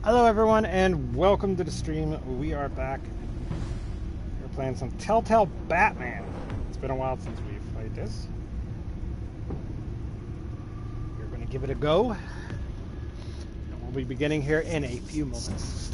Hello everyone and welcome to the stream. We are back. We're playing some Telltale Batman. It's been a while since we've played this. We're going to give it a go. And we'll be beginning here in a few moments.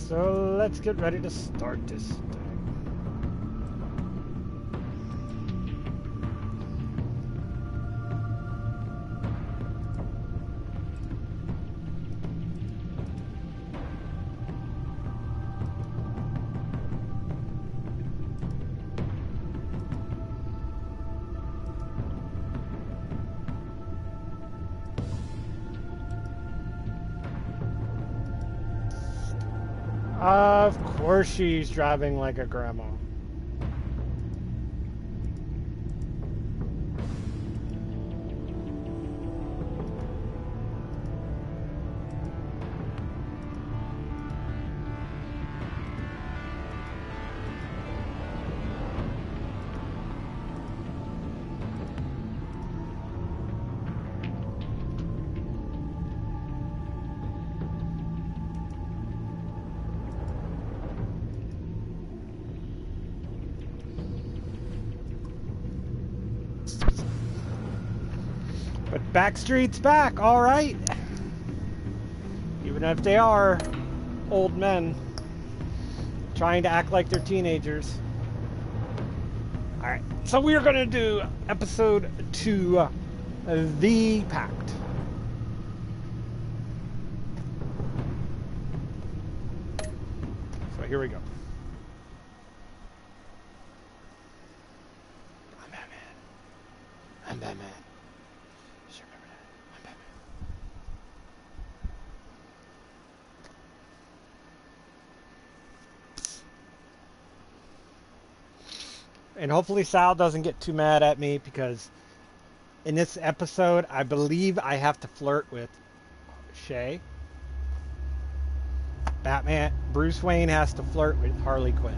So let's get ready to start this thing. Of course she's driving like a grandma. But Backstreet's back, all right. Even if they are old men trying to act like they're teenagers. All right, so we are going to do episode 2, The Pact. So here we go. I'm Batman. I'm Batman. And hopefully Sal doesn't get too mad at me because in this episode, I believe I have to flirt with Shay. Bruce Wayne has to flirt with Harley Quinn.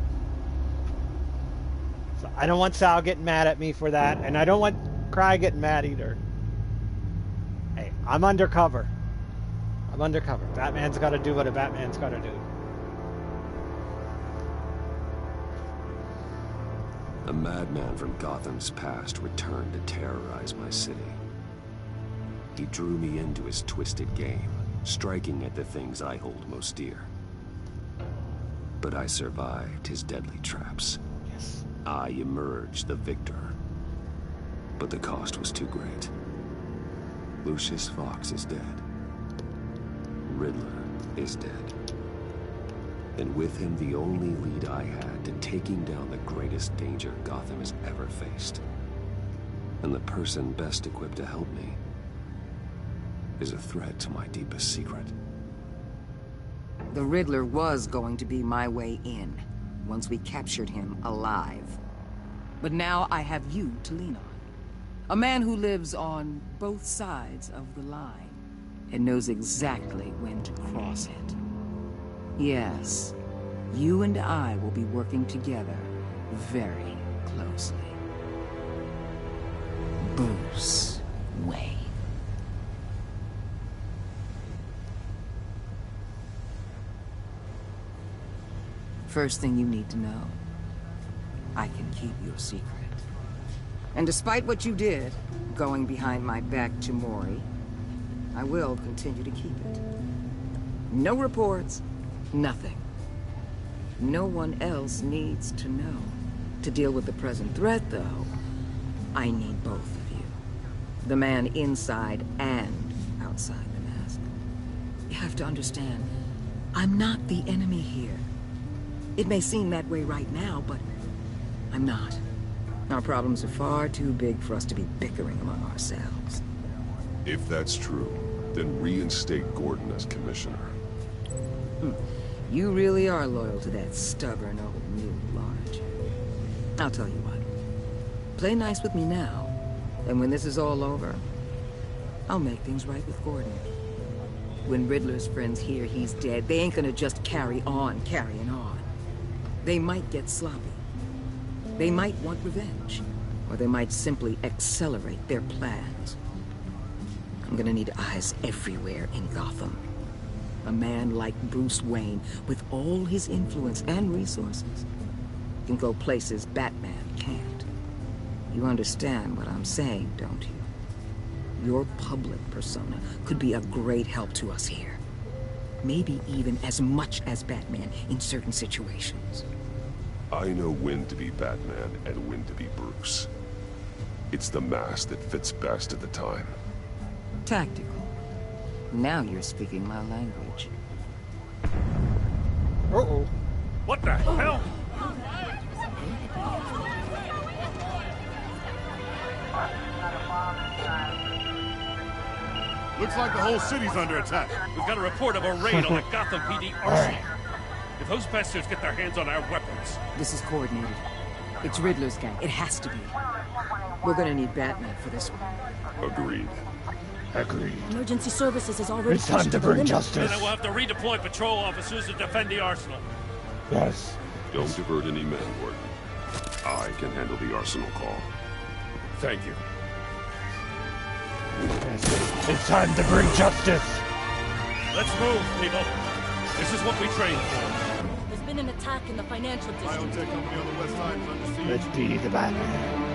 So I don't want Sal getting mad at me for that, and I don't want Cry getting mad either. Hey, I'm undercover. I'm undercover. Batman's got to do what a Batman's got to do. A madman from Gotham's past returned to terrorize my city. He drew me into his twisted game, striking at the things I hold most dear. But I survived his deadly traps. Yes. I emerged the victor. But the cost was too great. Lucius Fox is dead. Riddler is dead. And with him, the only lead I had to taking down the greatest danger Gotham has ever faced. And the person best equipped to help me is a threat to my deepest secret. The Riddler was going to be my way in, once we captured him alive. But now I have you to lean on. A man who lives on both sides of the line. and knows exactly when to cross it. Yes, you and I will be working together very closely. Bruce Wayne. First thing you need to know, I can keep your secret. And despite what you did, going behind my back to Mori, I will continue to keep it. No reports, nothing. No one else needs to know. To deal with the present threat, though, I need both of you. The man inside and outside the mask. You have to understand, I'm not the enemy here. It may seem that way right now, but I'm not. Our problems are far too big for us to be bickering among ourselves. If that's true, then reinstate Gordon as commissioner. You really are loyal to that stubborn old mule, aren't you? I'll tell you what. Play nice with me now, and when this is all over, I'll make things right with Gordon. When Riddler's friends hear he's dead, they ain't gonna just carry on carrying on. They might get sloppy. They might want revenge, or they might simply accelerate their plans. I'm gonna need eyes everywhere in Gotham. A man like Bruce Wayne, with all his influence and resources, can go places Batman can't. You understand what I'm saying, don't you? Your public persona could be a great help to us here. Maybe even as much as Batman in certain situations. I know when to be Batman and when to be Bruce. It's the mask that fits best at the time. Tactical. Now you're speaking my language. Uh-oh. What the hell? Looks like the whole city's under attack. We've got a report of a raid on the Gotham PD arsenal. If those bastards get their hands on our weapons... This is coordinated. It's Riddler's gang. It has to be. We're gonna need Batman for this one. Agreed. Agreed. Emergency services is already It's time to bring justice. Then we'll have to redeploy patrol officers to defend the arsenal. Yes. Don't divert any men, Gordon. I can handle the arsenal call. Thank you. Yes. It's time to bring justice. Let's move, people. This is what we trained for. There's been an attack in the financial district. Biotech company on the west side is under siege. Let's be the Batman.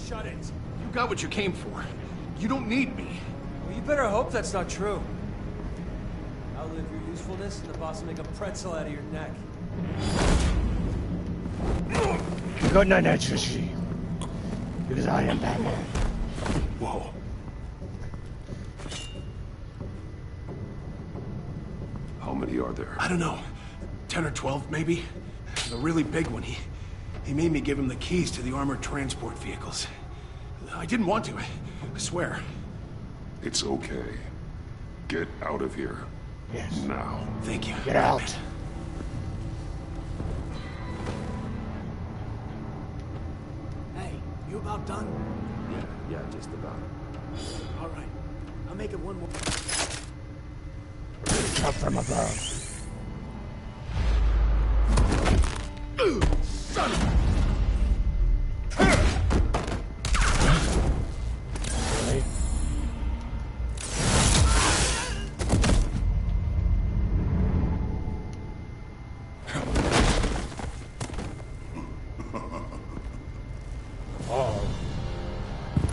Shut it. You got what you came for. You don't need me. Well, you better hope that's not true. Outlive your usefulness, and the boss will make a pretzel out of your neck. Good night, Netsushi. Because I am Batman. Whoa. How many are there? I don't know. 10 or 12, maybe? The really big one, he made me give him the keys to the armored transport vehicles. I didn't want to, I swear. It's okay. Get out of here. Yes. Now. Thank you. Get out. Hey, you about done? Yeah, just about. All right. I'll make it one more. Up from above. Son of a...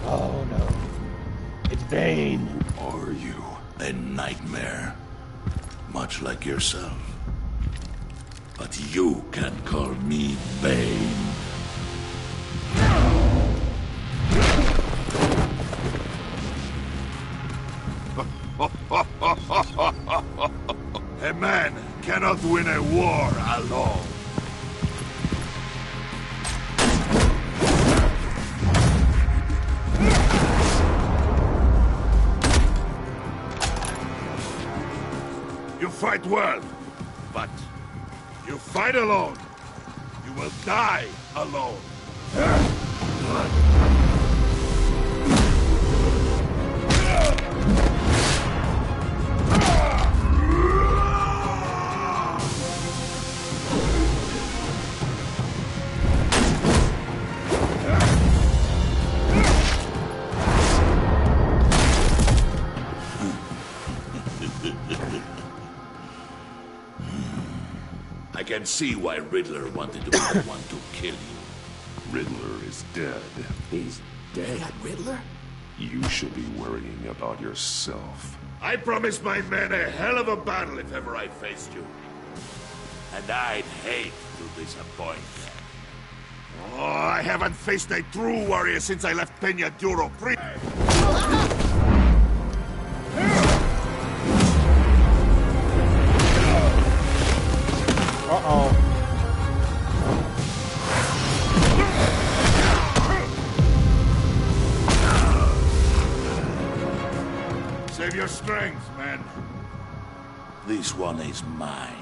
Oh no. It's Bane. Who are you? A nightmare. Much like yourself. But you can call me Bane. A man cannot win a war alone. You fight well, but you fight alone. You will die alone. I can see why Riddler wanted to be the one to kill you. Riddler is dead. He's dead. That Riddler? You should be worrying about yourself. I promised my men a hell of a battle if ever I faced you. And I'd hate to disappoint them. Oh, I haven't faced a true warrior since I left Peña Duro. Uh-oh. Save your strength, man. This one is mine.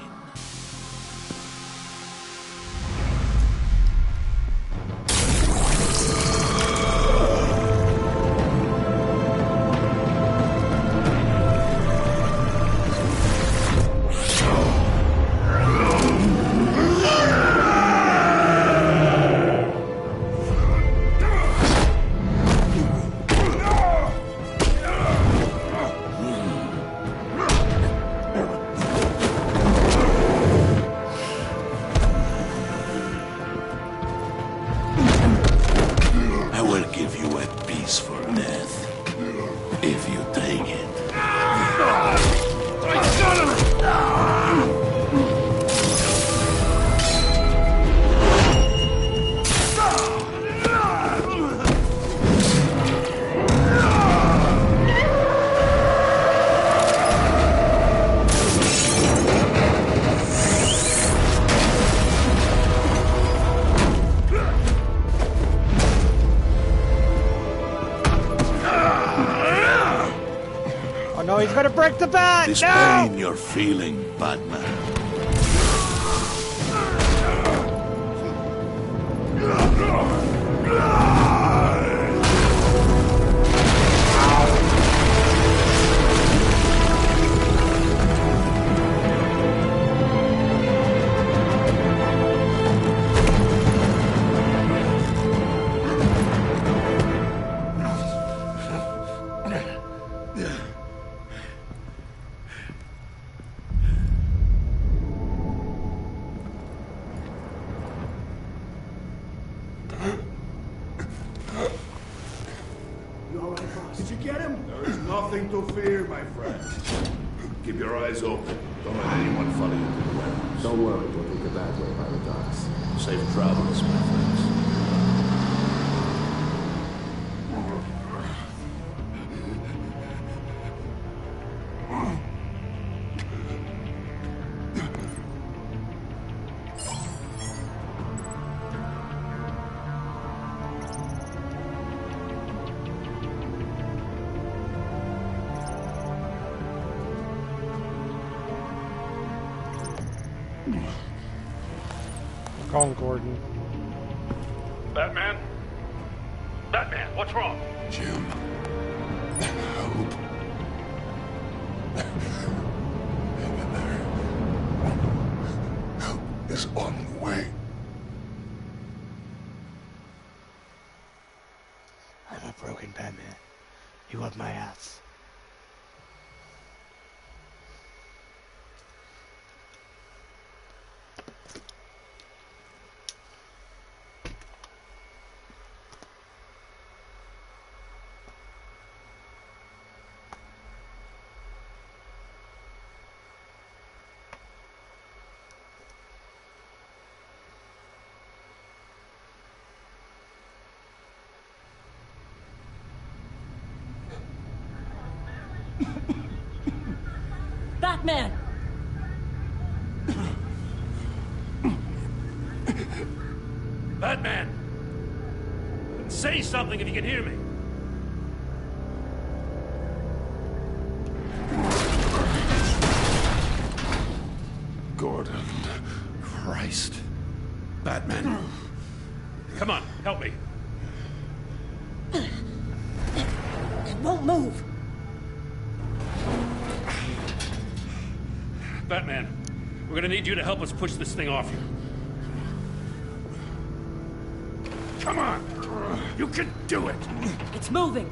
No, he's gonna break the bat! This No! pain you're feeling, Batman. Did you get him? There is nothing to fear, my friend. Keep your eyes open. Don't let anyone follow you to the warehouse. Don't worry, we'll take the back way by the docks. Safe travels, my friends. Call him Gordon. Batman? Batman, what's wrong? Jim. Help. Hang in there. Help is on the way. I'm a broken Batman. You want my ass. Batman! Batman! Say something if you can hear me. Gordon. Christ. Batman. Come on, help me. It won't move. Batman, we're gonna need you to help us push this thing off you. Come on! You can do it! It's moving.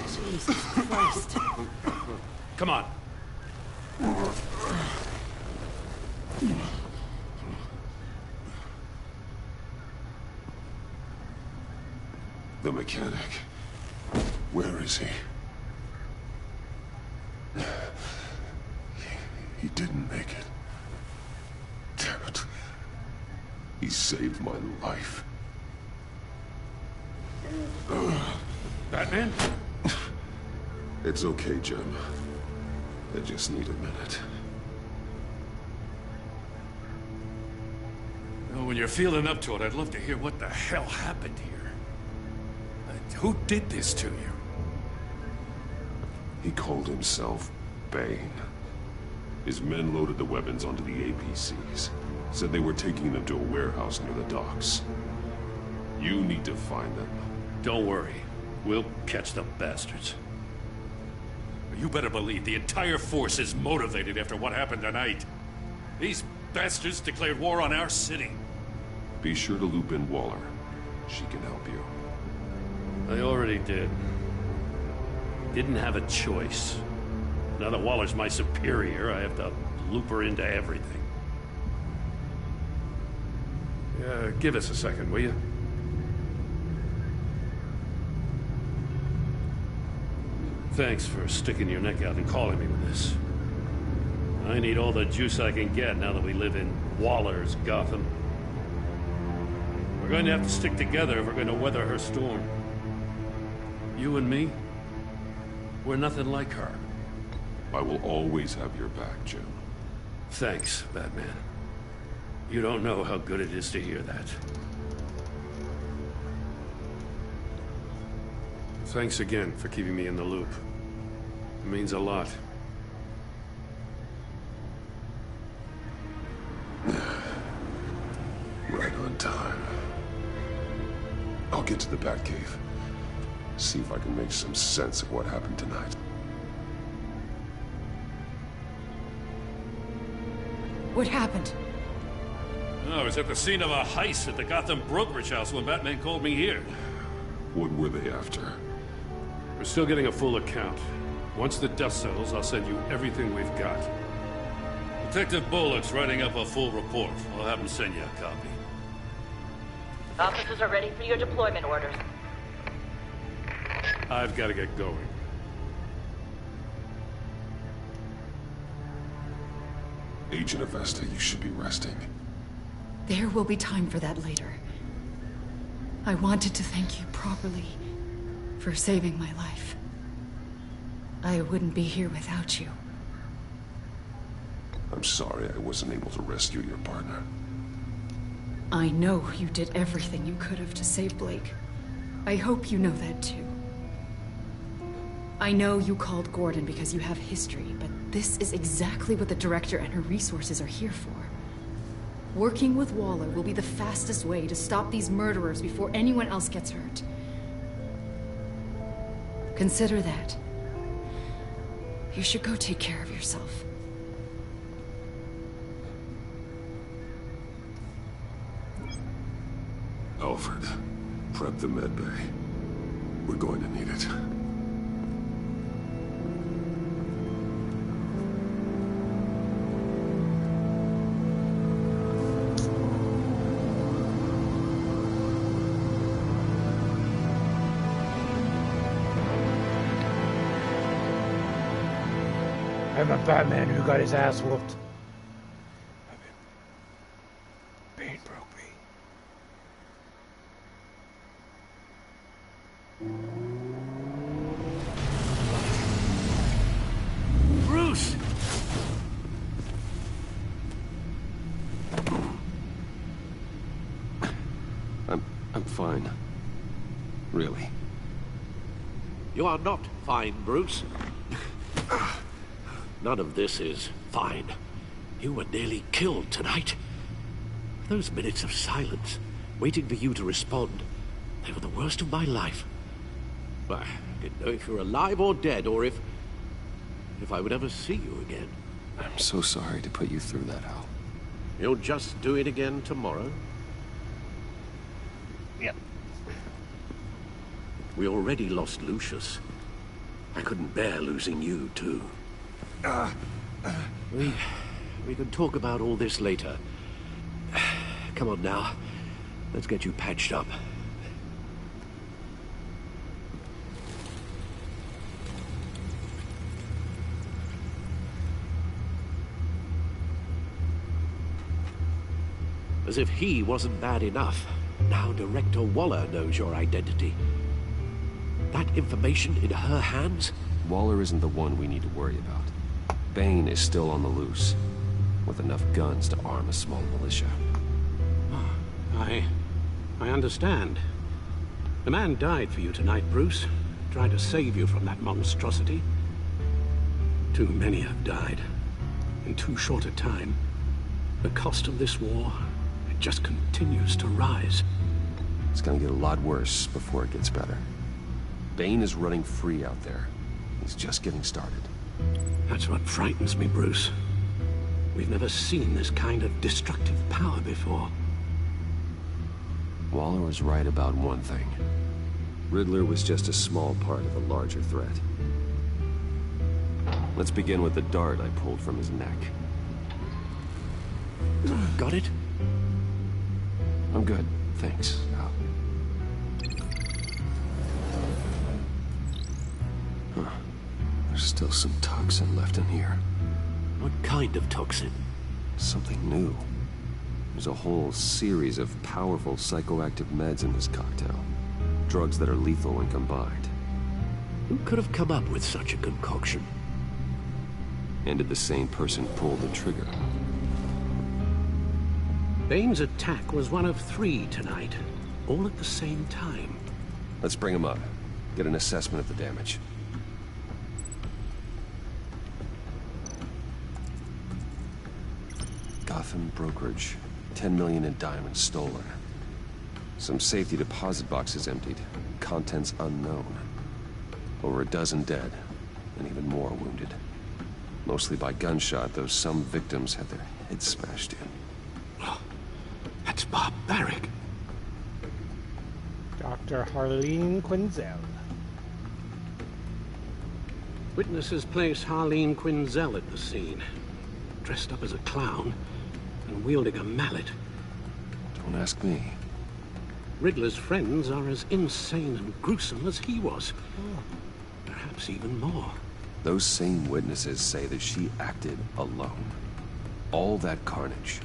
Jesus Christ. Come on. The mechanic. Where is he? He didn't make it. Damn it. He saved my life. Batman? It's okay, Jim. I just need a minute. Well, when you're feeling up to it, I'd love to hear what the hell happened here. Who did this to you? He called himself Bane. His men loaded the weapons onto the APCs. Said they were taking them to a warehouse near the docks. You need to find them. Don't worry. We'll catch the bastards. You better believe the entire force is motivated after what happened tonight. These bastards declared war on our city. Be sure to loop in Waller. She can help you. I already did. Didn't have a choice. Now that Waller's my superior, I have to loop her into everything. Give us a second, will you? Thanks for sticking your neck out and calling me with this. I need all the juice I can get now that we live in Waller's Gotham. We're going to have to stick together if we're going to weather her storm. You and me, we're nothing like her. I will always have your back, Jim. Thanks, Batman. You don't know how good it is to hear that. Thanks again for keeping me in the loop. It means a lot. Right on time. I'll get to the Batcave. See if I can make some sense of what happened tonight. What happened? Oh, I was at the scene of a heist at the Gotham brokerage house when Batman called me here. What were they after? We're still getting a full account. Once the dust settles, I'll send you everything we've got. Detective Bullock's writing up a full report. I'll have him send you a copy. Officers are ready for your deployment orders. I've got to get going. Agent Avesta, you should be resting. There will be time for that later. I wanted to thank you properly for saving my life. I wouldn't be here without you. I'm sorry I wasn't able to rescue your partner. I know you did everything you could have to save Blake. I hope you know that too. I know you called Gordon because you have history, but this is exactly what the director and her resources are here for. Working with Waller will be the fastest way to stop these murderers before anyone else gets hurt. Consider that. You should go take care of yourself. Alfred, prep the med bay. We're going to need it. I'm a Batman who got his ass whooped. Bane. fine. Really. You are not fine, Bruce. None of this is fine. You were nearly killed tonight. Those minutes of silence, waiting for you to respond, they were the worst of my life. I didn't know if you're alive or dead, or if I would ever see you again. I'm so sorry to put you through that, Al. You'll just do it again tomorrow? Yep. We already lost Lucius. I couldn't bear losing you, too. We can talk about all this later. Come on now. Let's get you patched up. As if he wasn't bad enough, now Director Waller knows your identity. That information in her hands? Waller isn't the one we need to worry about. Bane is still on the loose, with enough guns to arm a small militia. I understand. The man died for you tonight, Bruce. Trying to save you from that monstrosity. Too many have died. In too short a time. The cost of this war, it just continues to rise. It's gonna get a lot worse before it gets better. Bane is running free out there. He's just getting started. That's what frightens me, Bruce. We've never seen this kind of destructive power before. Waller was right about one thing. Riddler was just a small part of a larger threat. Let's begin with the dart I pulled from his neck. Got it? I'm good, thanks, Al. Huh. There's still some toxin left in here. What kind of toxin? Something new. There's a whole series of powerful psychoactive meds in this cocktail. Drugs that are lethal when combined. Who could have come up with such a concoction? And did the same person pull the trigger? Bane's attack was one of 3 tonight, all at the same time. Let's bring him up. Get an assessment of the damage. Gotham brokerage. 10 million in diamonds stolen. Some safety deposit boxes emptied. Contents unknown. Over a dozen dead, and even more wounded. Mostly by gunshot, though some victims had their heads smashed in. Oh, that's barbaric. Dr. Harleen Quinzel. Witnesses place Harleen Quinzel at the scene. Dressed up as a clown and wielding a mallet. Don't ask me. Riddler's friends are as insane and gruesome as he was. Perhaps even more. Those same witnesses say that she acted alone. All that carnage.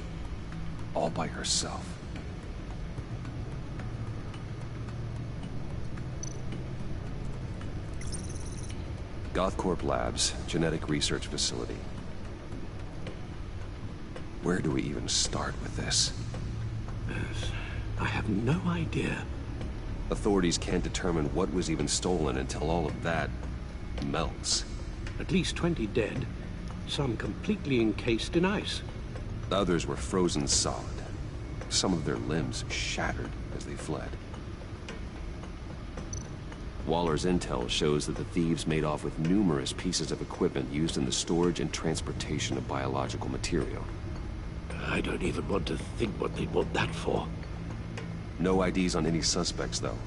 All by herself. GothCorp Labs, genetic research facility. Where do we even start with this? Yes, I have no idea. Authorities can't determine what was even stolen until all of that melts. At least 20 dead, some completely encased in ice. Others were frozen solid. Some of their limbs shattered as they fled. Waller's intel shows that the thieves made off with numerous pieces of equipment used in the storage and transportation of biological material. I don't even want to think what they'd want that for. No IDs on any suspects, though.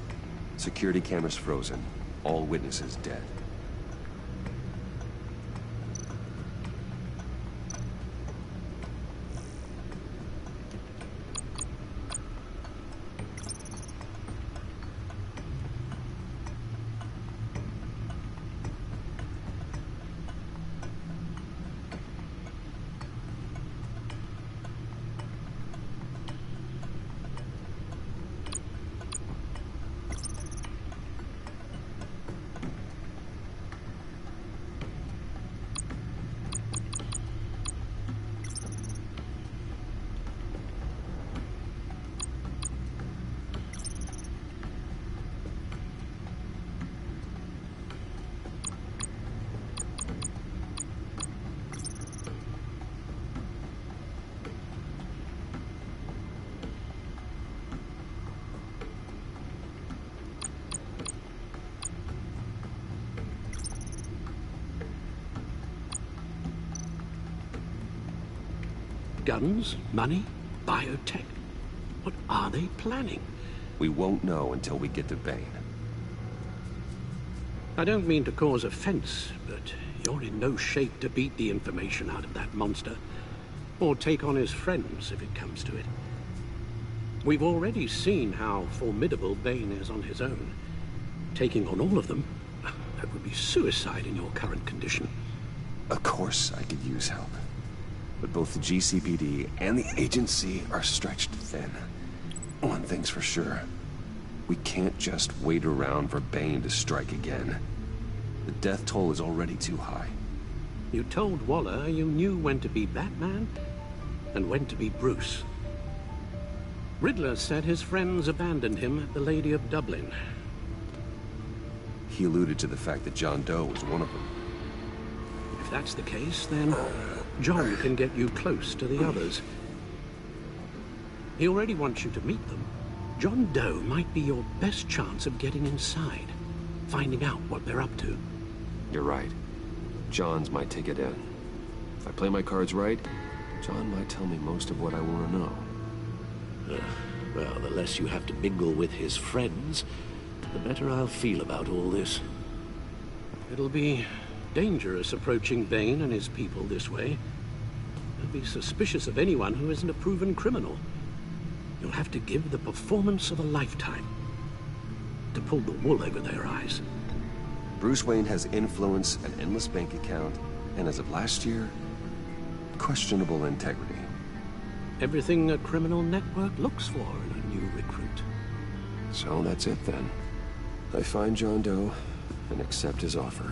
Security cameras frozen. All witnesses dead. Guns, money, biotech. What are they planning? We won't know until we get to Bane. I don't mean to cause offense, but you're in no shape to beat the information out of that monster, or take on his friends if it comes to it. We've already seen how formidable Bane is on his own. Taking on all of them, that would be suicide in your current condition. Of course I could use help. But both the GCPD and the agency are stretched thin. One thing's for sure. We can't just wait around for Bane to strike again. The death toll is already too high. You told Waller you knew when to be Batman and when to be Bruce. Riddler said his friends abandoned him at the Lady of Dublin. He alluded to the fact that John Doe was one of them. If that's the case, then John can get you close to the others. He already wants you to meet them. John Doe might be your best chance of getting inside, finding out what they're up to. You're right. John's my ticket in. If I play my cards right, John might tell me most of what I want to know. Well, the less you have to mingle with his friends, the better I'll feel about all this. It'll be dangerous approaching Bane and his people this way. They'll be suspicious of anyone who isn't a proven criminal. You'll have to give the performance of a lifetime to pull the wool over their eyes. Bruce Wayne has influence, an endless bank account, and as of last year, questionable integrity. Everything a criminal network looks for in a new recruit. So that's it then. I find John Doe and accept his offer.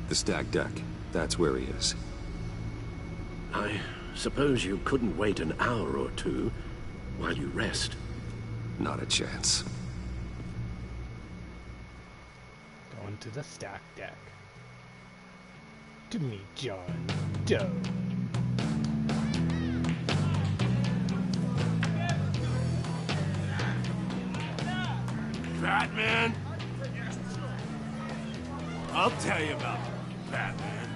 The stacked deck. That's where he is. I suppose you couldn't wait an hour or two while you rest. Not a chance. Going to the stack deck. To meet John Doe. Batman? I'll tell you about Batman.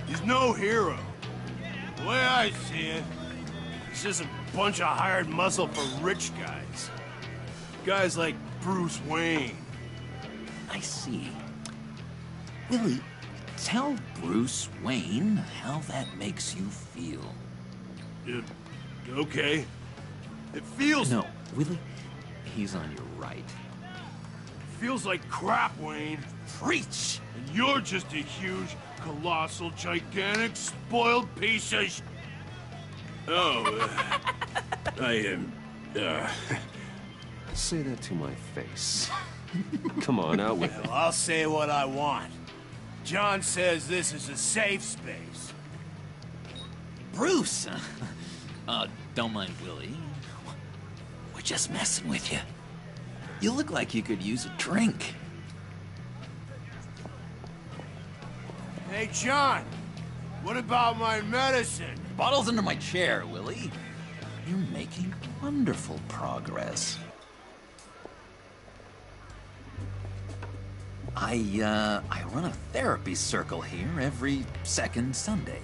He's no hero. The way I see it, he's just a bunch of hired muscle for rich guys. Guys like Bruce Wayne. I see. Willie, tell Bruce Wayne how that makes you feel. Okay. It feels... No, Willie, he's on your right. Feels like crap, Wayne. Preach! And you're just a huge, colossal, gigantic, spoiled piece of Oh, I am, Say that to my face. Come on, out with it. Well, I'll say what I want. John says this is a safe space. Bruce! Don't mind Willie. We're just messing with you. You look like you could use a drink. Hey, John. What about my medicine? Bottle's under my chair, Willie. You're making wonderful progress. I run a therapy circle here every second Sunday.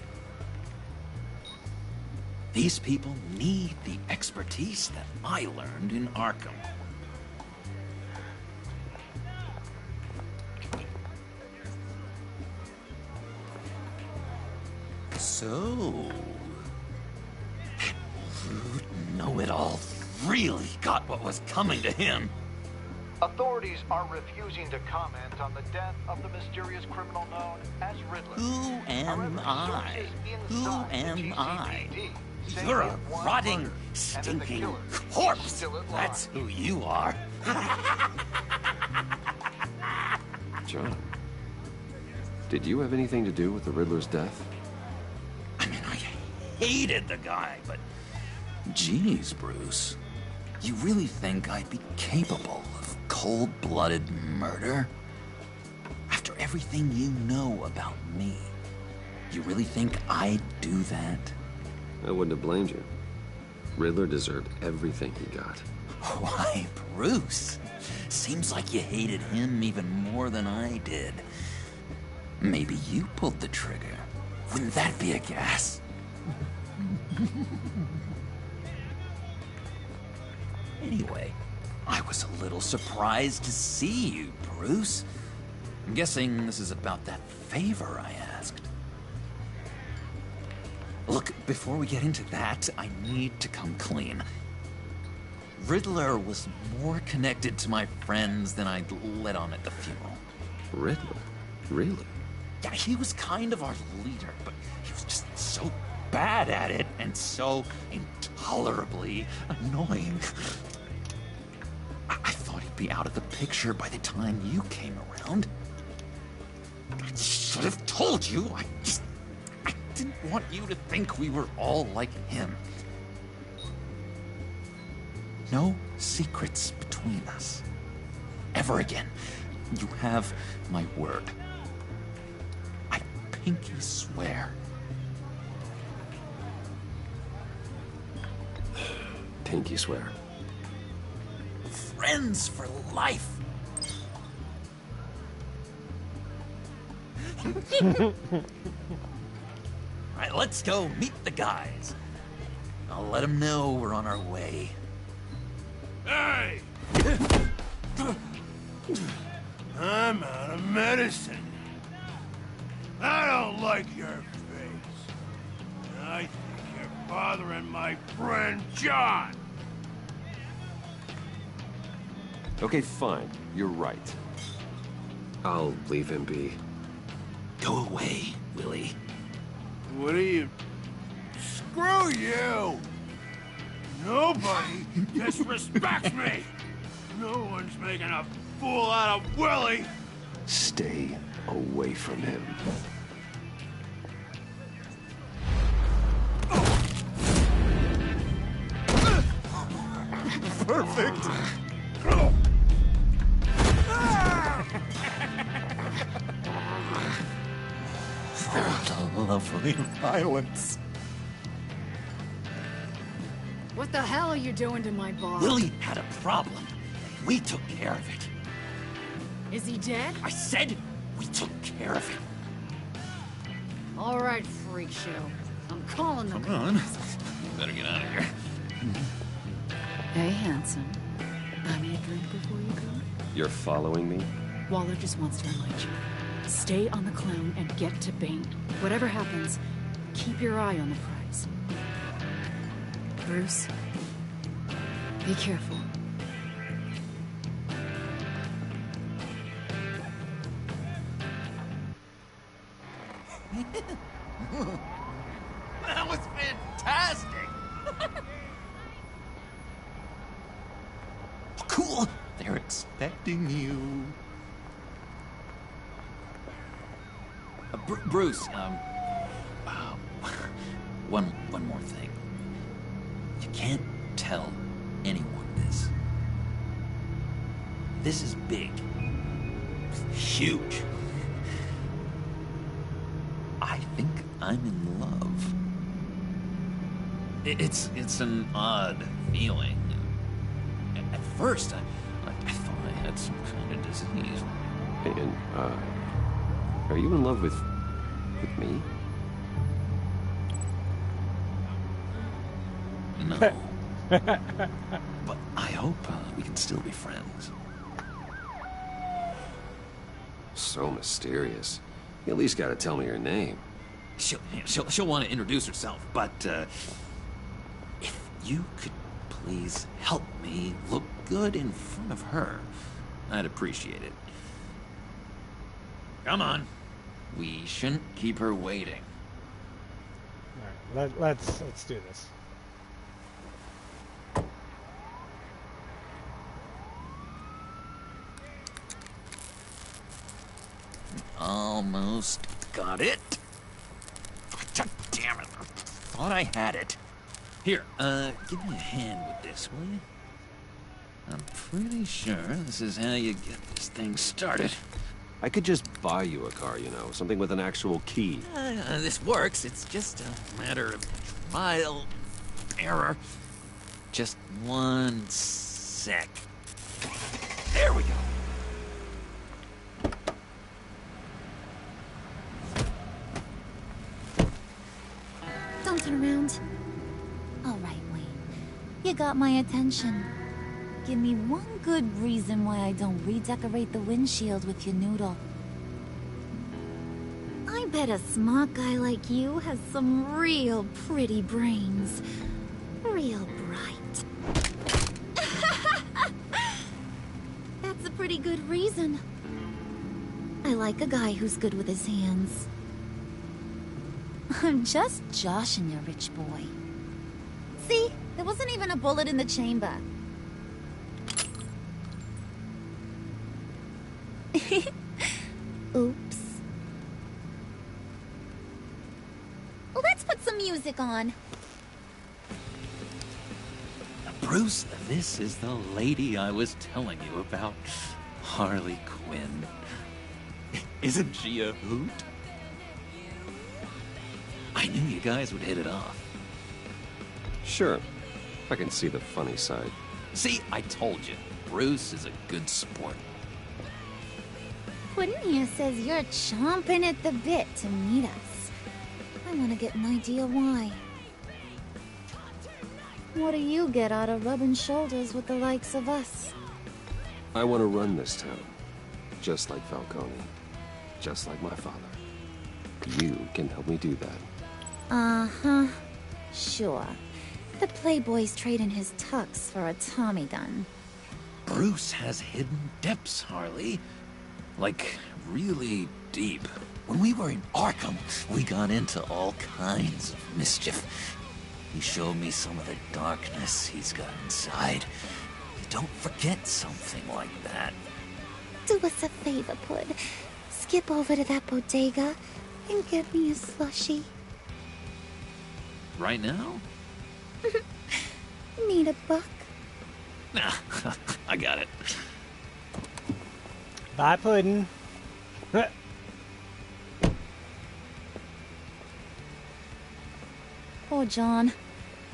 These people need the expertise that I learned in Arkham. So, that rude know-it-all really got what was coming to him. Authorities are refusing to comment on the death of the mysterious criminal known as Riddler. Who am I? Who am I? You're a rotting, stinking corpse. That's who you are. John, did you have anything to do with the Riddler's death? I mean, I hated the guy, but... Geez, Bruce. You really think I'd be capable of cold-blooded murder? After everything you know about me, you really think I'd do that? I wouldn't have blamed you. Riddler deserved everything he got. Why, Bruce? Seems like you hated him even more than I did. Maybe you pulled the trigger. Wouldn't that be a gas? Anyway, I was a little surprised to see you, Bruce. I'm guessing this is about that favor I asked. Look, before we get into that, I need to come clean. Riddler was more connected to my friends than I'd let on at the funeral. Riddler? Really? Yeah, he was kind of our leader, but he was just so bad at it and so intolerably annoying. I thought he'd be out of the picture by the time you came around. I should have told you. I didn't want you to think we were all like him. No secrets between us. Ever again. You have my word. I pinky swear. Pinky swear. Friends for life. Alright, let's go meet the guys. I'll let them know we're on our way. Hey! I'm out of medicine. I don't like your face. I think you're bothering my friend John. Okay, fine. You're right. I'll leave him be. Go away, Willie. What are you... Screw you! Nobody disrespects me! No one's making a fool out of Willie! Stay away from him. Perfect! Oh, lovely violence. What the hell are you doing to my bar? Willie had a problem. We took care of it. Is he dead? I said we took care of it. All right, freak show. I'm calling the Come on. Better get out of here. Hey, handsome. Buy me a drink before you go? You're following me? Waller just wants to remind you. Stay on the clown and get to Bane. Whatever happens, keep your eye on the prize. Bruce, be careful. That was fantastic! Cool! They're expecting you. Bruce, one more thing. You can't tell anyone this. This is big. Huge. I think I'm in love. It's an odd feeling. At first, I thought I had some kind of disease. And, are you in love with me? No. But I hope we can still be friends. So mysterious. You at least gotta tell me your name. She'll want to introduce herself, but if you could please help me look good in front of her, I'd appreciate it. Come on. We shouldn't keep her waiting. All right, let's do this. Almost got it. God damn it. I thought I had it. Here, give me a hand with this, will you? I'm pretty sure this is how you get this thing started. I could just buy you a car, you know, something with an actual key. This works. It's just a matter of trial error. Just one sec. There we go. Don't turn around. All right, Wayne. You got my attention. Give me one good reason why I don't redecorate the windshield with your noodle. I bet a smart guy like you has some real pretty brains. Real bright. That's a pretty good reason. I like a guy who's good with his hands. I'm just joshing you, rich boy. See? There wasn't even a bullet in the chamber. Oops. Let's put some music on. Bruce, this is the lady I was telling you about. Harley Quinn. Isn't she a hoot? I knew you guys would hit it off. Sure. I can see the funny side. See, I told you. Bruce is a good sport. Puddin' here says you're chomping at the bit to meet us. I want to get an idea why. What do you get out of rubbing shoulders with the likes of us? I want to run this town. Just like Falcone. Just like my father. You can help me do that. Uh-huh. Sure. The Playboy's trading his tux for a Tommy gun. Bruce has hidden depths, Harley. Like, really deep. When we were in Arkham, we got into all kinds of mischief. He showed me some of the darkness he's got inside. Don't forget something like that. Do us a favor, Pud. Skip over to that bodega and get me a slushie. Right now? Need a buck? Nah, I got it. Bye, Puddin'. Poor John.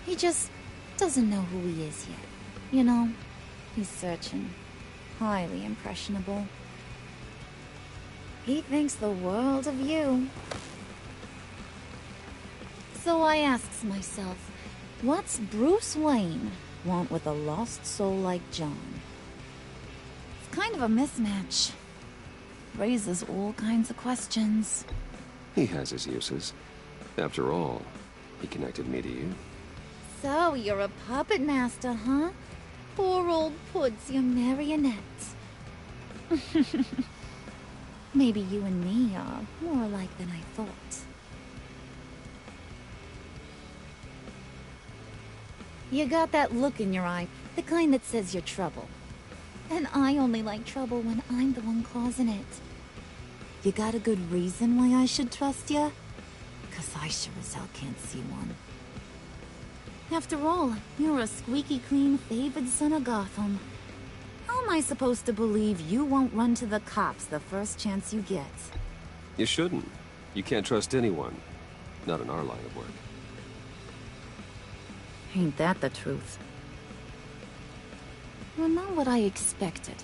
He just doesn't know who he is yet. You know, he's searching. Highly impressionable. He thinks the world of you. So I asks myself, what's Bruce Wayne want with a lost soul like John? It's kind of a mismatch. Raises all kinds of questions. He has his uses. After all, he connected me to you. So you're a puppet master, huh? Poor old Pud's your marionette. Maybe you and me are more alike than I thought. You got that look in your eye, the kind that says you're trouble. And I only like trouble when I'm the one causing it. You got a good reason why I should trust you? 'Cause I sure as hell can't see one. After all, you're a squeaky clean favored son of Gotham. How am I supposed to believe you won't run to the cops the first chance you get? You shouldn't. You can't trust anyone. Not in our line of work. Ain't that the truth? Well, not what I expected.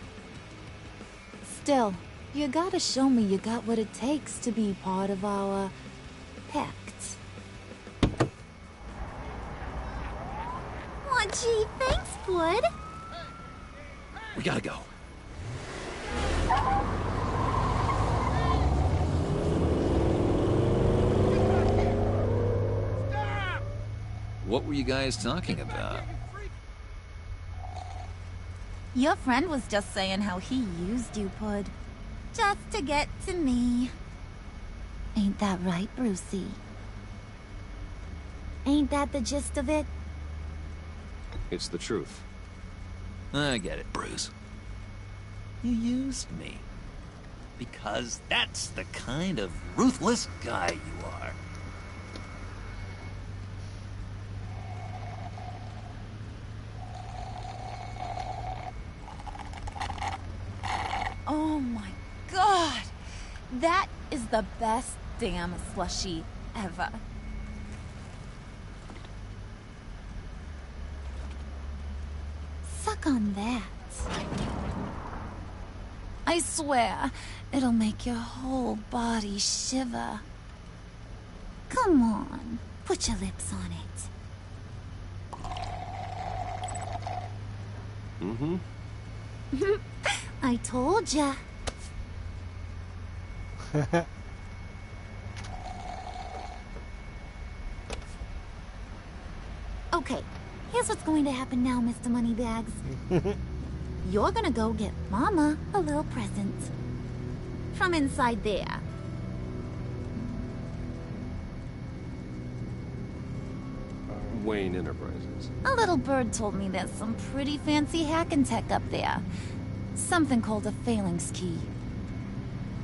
Still, you gotta show me you got what it takes to be part of our pact. Aw, gee, thanks, Bud. We gotta go. What were you guys talking about? Your friend was just saying how he used you, Pud. Just to get to me. Ain't that right, Brucey? Ain't that the gist of it? It's the truth. I get it, Bruce. You used me. Because that's the kind of ruthless guy you are. That is the best damn slushie ever. Suck on that. I swear, it'll make your whole body shiver. Come on, put your lips on it. Mm-hmm. I told ya. Okay, here's what's going to happen now, Mr. Moneybags. You're gonna go get Mama a little present. From inside there. Wayne Enterprises. A little bird told me there's some pretty fancy hacking tech up there. Something called a phalanx key.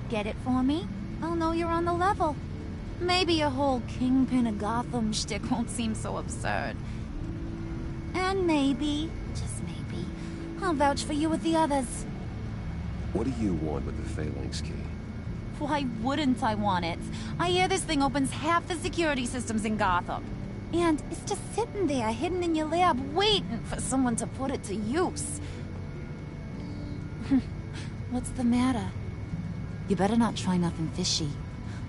Get it for me? I'll know you're on the level. Maybe your whole Kingpin of Gotham shtick won't seem so absurd. And maybe, just maybe, I'll vouch for you with the others. What do you want with the phalanx key? Why wouldn't I want it? I hear this thing opens half the security systems in Gotham. And it's just sitting there, hidden in your lab, waiting for someone to put it to use. What's the matter? You better not try nothing fishy.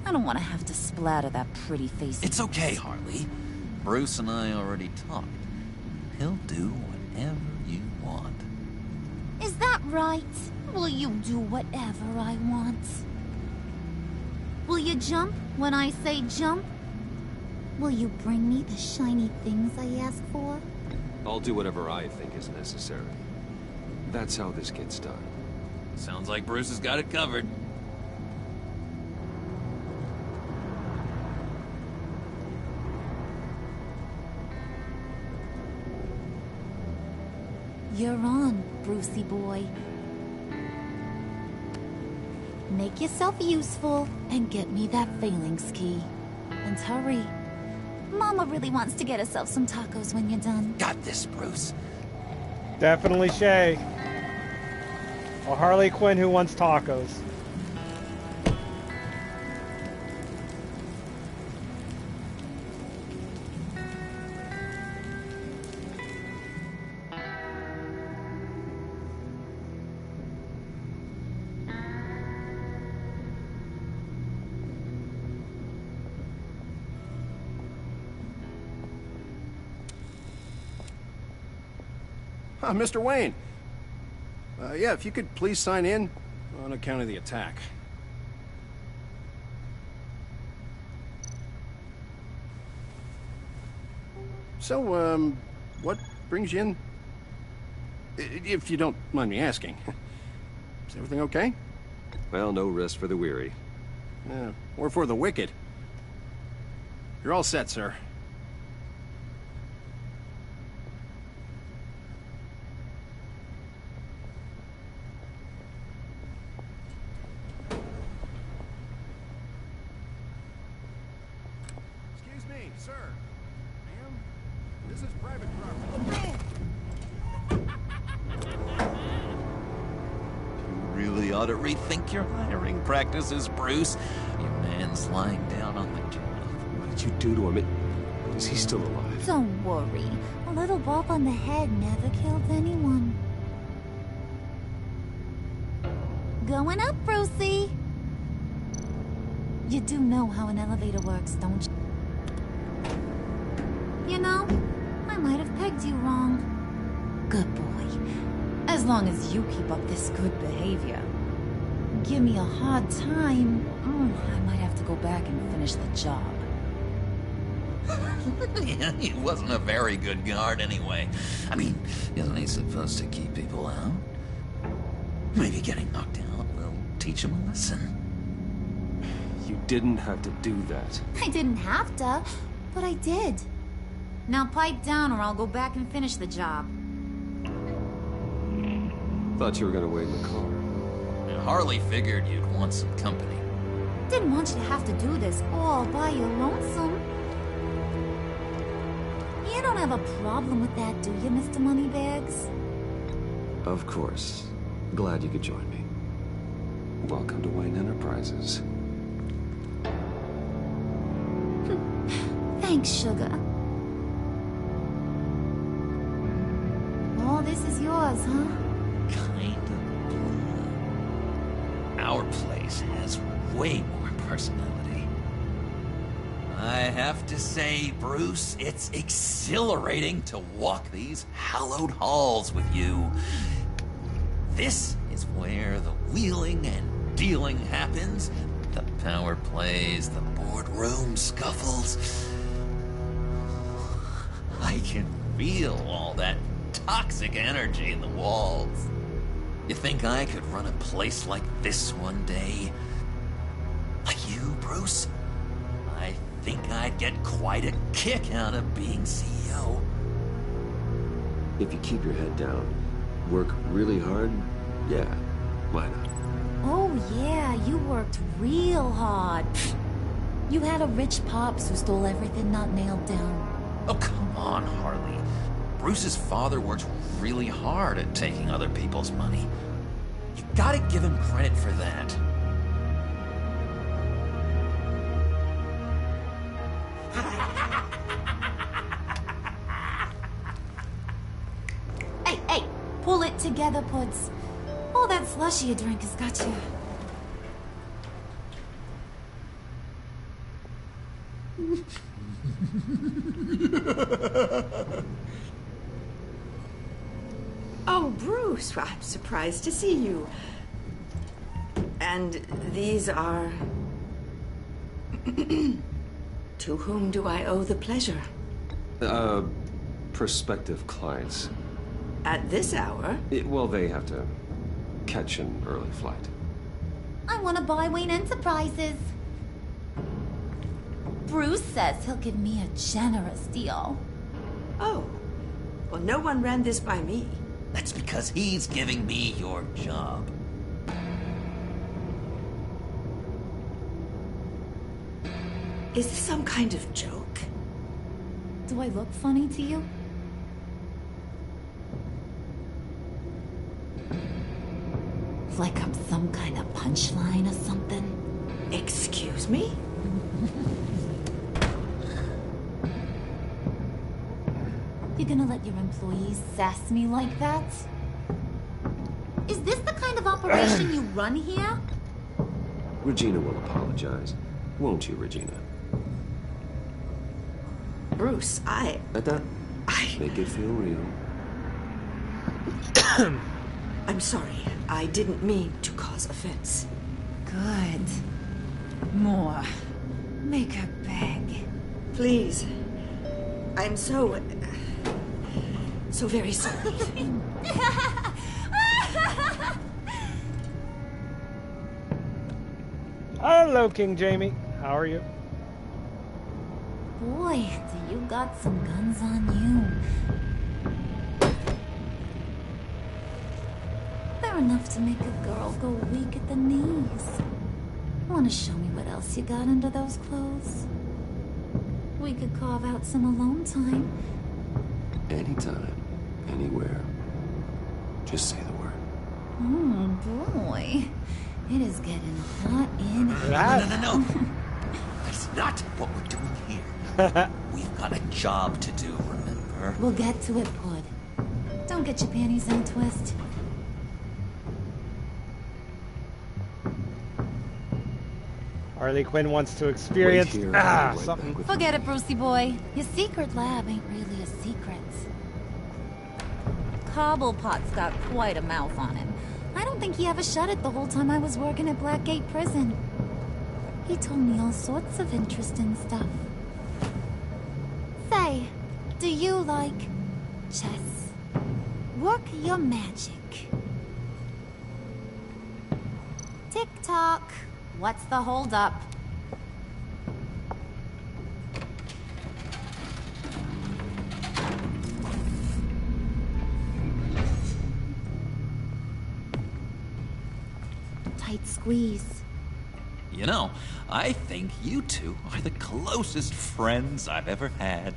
I don't want to have to splatter that pretty face. It's okay, Harley. Bruce and I already talked. He'll do whatever you want. Is that right? Will you do whatever I want? Will you jump when I say jump? Will you bring me the shiny things I ask for? I'll do whatever I think is necessary. That's how this gets done. Sounds like Bruce has got it covered. You're on, Brucey boy. Make yourself useful and get me that phalanx key. And hurry. Mama really wants to get herself some tacos when you're done. Got this, Bruce. Definitely Shay. A Harley Quinn who wants tacos. Mr. Wayne. Yeah, if you could please sign in on account of the attack. So, what brings you in? If you don't mind me asking. Is everything okay? Well, no rest for the weary. Or for the wicked. You're all set, sir. Sir, ma'am, this is private property. You really ought to rethink your hiring practices, Bruce. Your man's lying down on the job. What did you do to him? Is he still alive? Don't worry. A little bump on the head never killed anyone. Going up, Brucey. You do know how an elevator works, don't you? You know, I might have pegged you wrong. Good boy. As long as you keep up this good behavior. Give me a hard time, I might have to go back and finish the job. Yeah, he wasn't a very good guard anyway. I mean, isn't he supposed to keep people out? Maybe getting knocked out will teach him a lesson. You didn't have to do that. I didn't have to, but I did. Now pipe down or I'll go back and finish the job. Thought you were gonna wait in the car. Harley figured you'd want some company. Didn't want you to have to do this all by your lonesome. You don't have a problem with that, do you, Mr. Moneybags? Of course. Glad you could join me. Welcome to Wayne Enterprises. Thanks, sugar. All this is yours, huh? Kind of. Our place has way more personality. I have to say, Bruce, it's exhilarating to walk these hallowed halls with you. This is where the wheeling and dealing happens. The power plays, the boardroom scuffles. I can feel all that toxic energy in the walls. You think I could run a place like this one day? Like you, Bruce? I think I'd get quite a kick out of being CEO. If you keep your head down, work really hard, yeah, why not? Oh, yeah, you worked real hard. You had a rich pops who stole everything not nailed down. Oh, come on, Harley. Bruce's father worked really hard at taking other people's money. You gotta give him credit for that. Hey, pull it together, Puds. All that slushy you drink has got you. Oh, Bruce, well, I'm surprised to see you. And these are... To whom do I owe the pleasure? Prospective clients. At this hour? Well, they have to catch an early flight. I want to buy Wayne Enterprises. Bruce says he'll give me a generous deal. Oh, well, no one ran this by me. That's because he's giving me your job. Is this some kind of joke? Do I look funny to you? Like I'm some kind of punchline or something? Excuse me? You gonna let your employees sass me like that? Is this the kind of operation you run here? Regina will apologize. Won't you, Regina? Bruce, Let that make it feel real. I'm sorry. I didn't mean to cause offense. Good. More. Make her beg. Please. I'm so very sorry. Hello, King Jamie. How are you? Boy, do you got some guns on you. They're enough to make a girl go weak at the knees. Want to show me what else you got under those clothes? We could carve out some alone time. Anytime, anywhere. Just say the word. Oh, boy. It is getting hot in here. No. That's not what we're doing here. We've got a job to do, remember? We'll get to it, Pud. Don't get your panties in a twist. Harley Quinn wants to experience something. Forget it, Brucey boy. Your secret lab ain't really a secret. Cobblepot's got quite a mouth on him. I don't think he ever shut it the whole time I was working at Blackgate Prison. He told me all sorts of interesting stuff. Say, do you like chess? Work your magic. Tick-tock. What's the holdup? Tight squeeze. You know, I think you two are the closest friends I've ever had.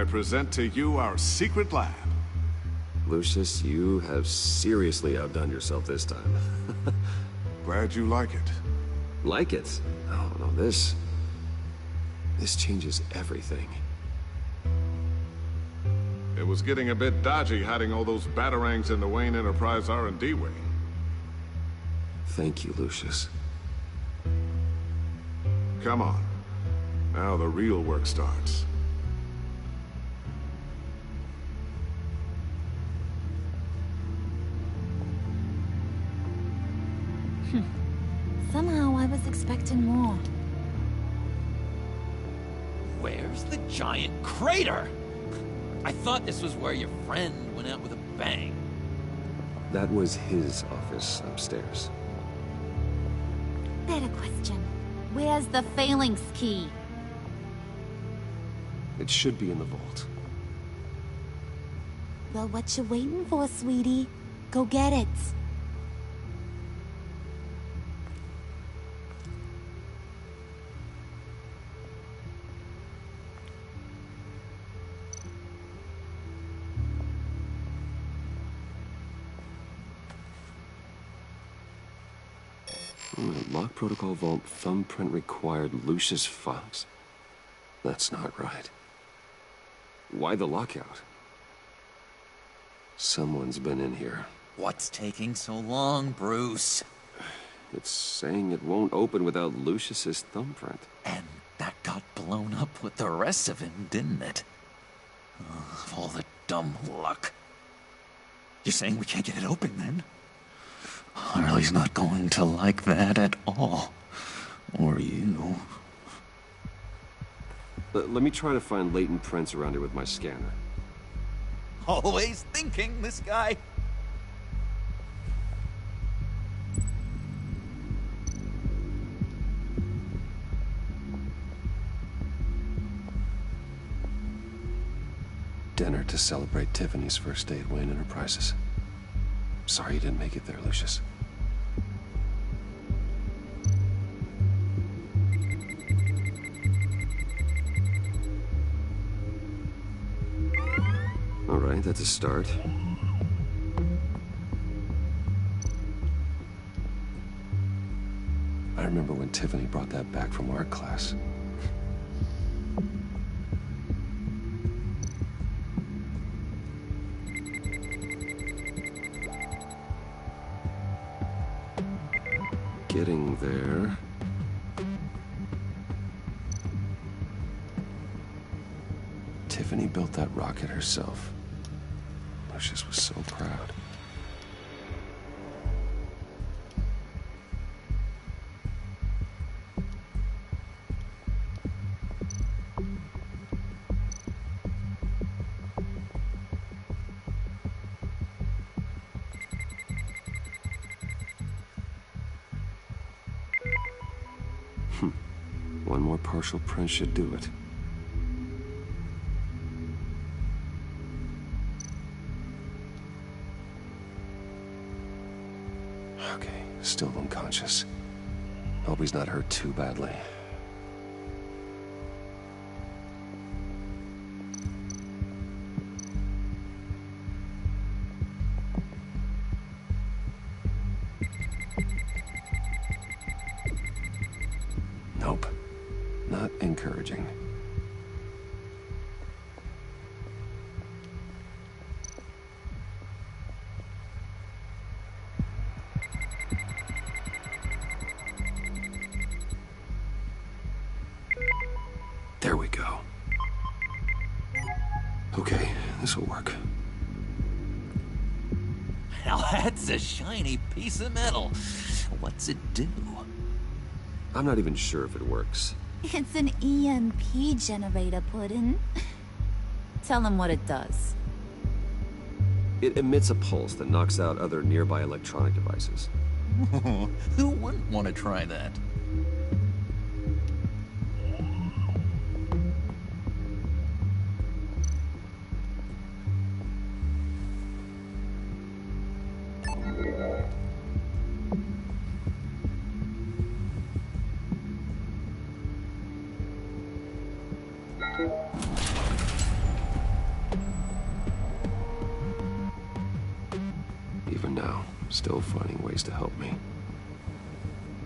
I present to you our secret lab. Lucius, you have seriously outdone yourself this time. Glad you like it. Like it? Oh, no, this changes everything. It was getting a bit dodgy hiding all those batarangs in the Wayne Enterprise R&D wing. Thank you, Lucius. Come on. Now the real work starts. Somehow I was expecting more. Where's the giant crater? I thought this was where your friend went out with a bang. That was his office upstairs. Better question. Where's the phalanx key? It should be in the vault. Well, what you waiting for, sweetie? Go get it. Lock protocol vault thumbprint required Lucius Fox. That's not right. Why the lockout? Someone's been in here. What's taking so long, Bruce? It's saying it won't open without Lucius's thumbprint. And that got blown up with the rest of him, didn't it? Oh, all the dumb luck. You're saying we can't get it open, then? Harley's not going to like that at all. Or you. Let me try to find latent prints around here with my scanner. Always thinking, this guy. Dinner to celebrate Tiffany's first day at Wayne Enterprises. Sorry you didn't make it there, Lucius. All right, that's a start. I remember when Tiffany brought that back from art class. Getting there. Tiffany built that rocket herself. Lucius was so proud. One more partial print should do it. Okay, still unconscious. Hope he's not hurt too badly. Nope. Not encouraging. There we go. Okay, this'll work. Now that's a shiny piece of metal. What's it do? I'm not even sure if it works. It's an EMP generator, Puddin'. Tell him what it does. It emits a pulse that knocks out other nearby electronic devices. Who wouldn't want to try that? Still finding ways to help me.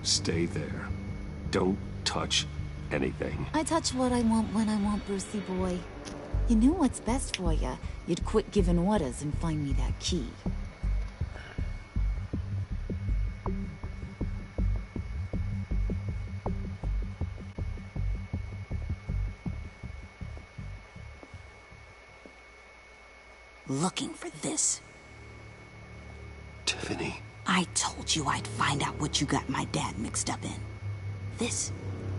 Stay there. Don't touch anything. I touch what I want when I want, Brucey boy. You knew what's best for you. You'd quit giving orders and find me that key. Looking for this. Tiffany. I told you I'd find out what you got my dad mixed up in. This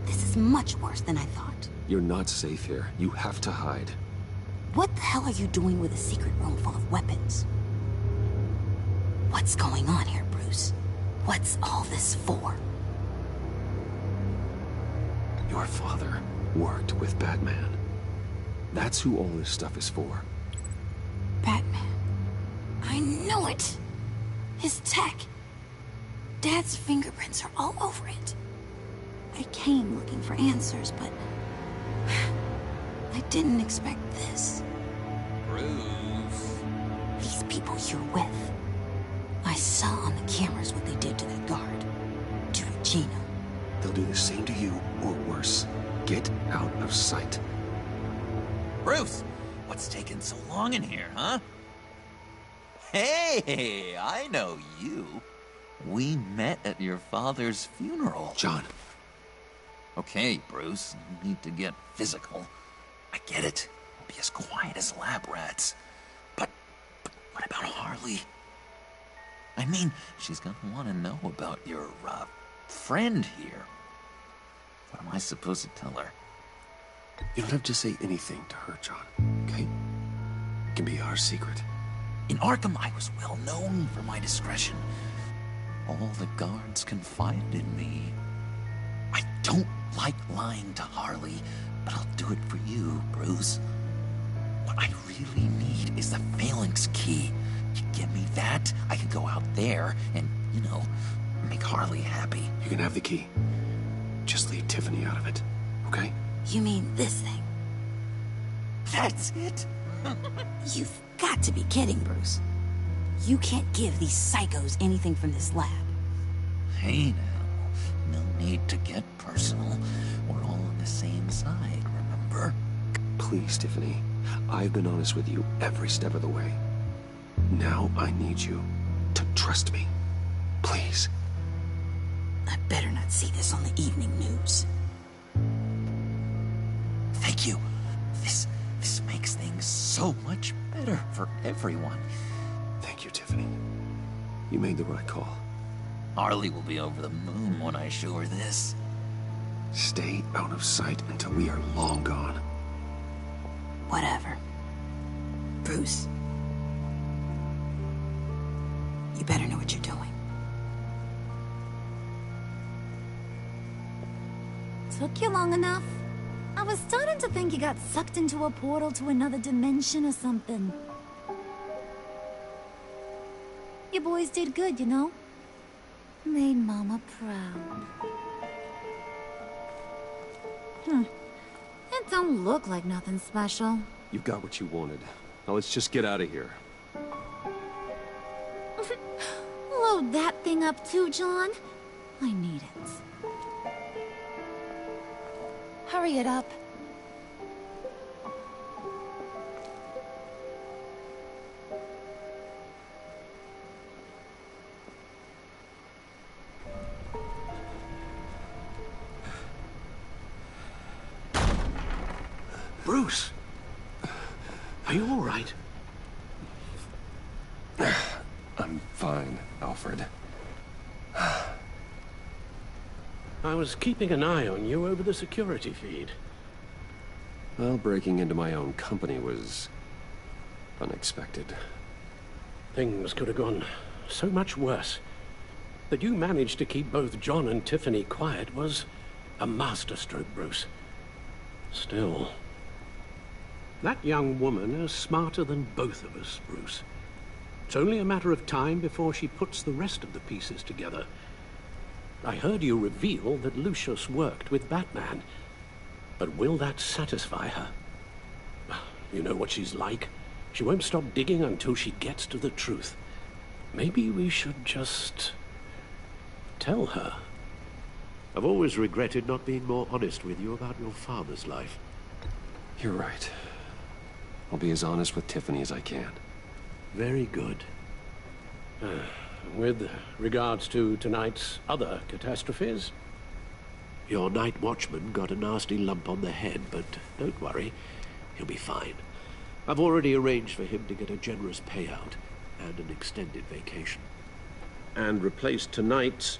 is much worse than I thought. You're not safe here. You have to hide. What the hell are you doing with a secret room full of weapons? What's going on here, Bruce? What's all this for? Your father worked with Batman. That's who all this stuff is for. Batman. I knew it! His tech. Dad's fingerprints are all over it. I came looking for answers, but I didn't expect this. Bruce. These people you're with. I saw on the cameras what they did to that guard. To Regina. They'll do the same to you, or worse. Get out of sight. Bruce! What's taking so long in here, huh? Hey, I know you. We met at your father's funeral. John. Okay, Bruce, you need to get physical. I get it. We'll be as quiet as lab rats. But what about Harley? I mean, she's gonna want to know about your, friend here. What am I supposed to tell her? You don't have to say anything to her, John, okay? It can be our secret. In Arkham, I was well known for my discretion. All the guards confided in me. I don't like lying to Harley, but I'll do it for you, Bruce. What I really need is the Phalanx key. You give me that, I can go out there and, make Harley happy. You can have the key. Just leave Tiffany out of it, okay? You mean this thing? That's it? You've got to be kidding, Bruce. You can't give these psychos anything from this lab. Hey now, no need to get personal. We're all on the same side, remember? Please, Tiffany. I've been honest with you every step of the way. Now I need you to trust me. Please. I better not see this on the evening news. Thank you. This makes things so much better for everyone. Thank you, Tiffany. You made the right call. Harley will be over the moon when I show her this. Stay out of sight until we are long gone. Whatever. Bruce. You better know what you're doing. Took you long enough? I was starting to think you got sucked into a portal to another dimension or something. You boys did good, you know? Made Mama proud. It don't look like nothing special. You've got what you wanted. Now let's just get out of here. Load that thing up too, John. I need it. Hurry it up. Bruce! Are you all right? I'm fine, Alfred. I was keeping an eye on you over the security feed. Well, breaking into my own company was unexpected. Things could have gone so much worse. That you managed to keep both John and Tiffany quiet was a masterstroke, Bruce. Still, that young woman is smarter than both of us, Bruce. It's only a matter of time before she puts the rest of the pieces together. I heard you reveal that Lucius worked with Batman. But will that satisfy her? You know what she's like. She won't stop digging until she gets to the truth. Maybe we should just tell her. I've always regretted not being more honest with you about your father's life. You're right. I'll be as honest with Tiffany as I can. Very good. With regards to tonight's other catastrophes? Your night watchman got a nasty lump on the head, but don't worry. He'll be fine. I've already arranged for him to get a generous payout and an extended vacation. And replaced tonight's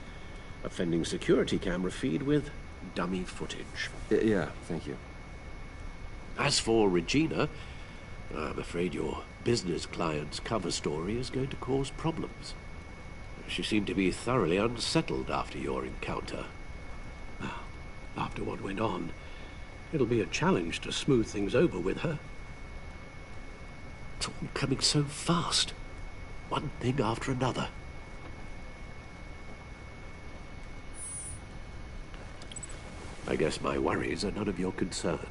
offending security camera feed with dummy footage. Yeah, thank you. As for Regina, I'm afraid your business client's cover story is going to cause problems. She seemed to be thoroughly unsettled after your encounter. Well, after what went on, it'll be a challenge to smooth things over with her. It's all coming so fast. One thing after another. I guess my worries are none of your concern.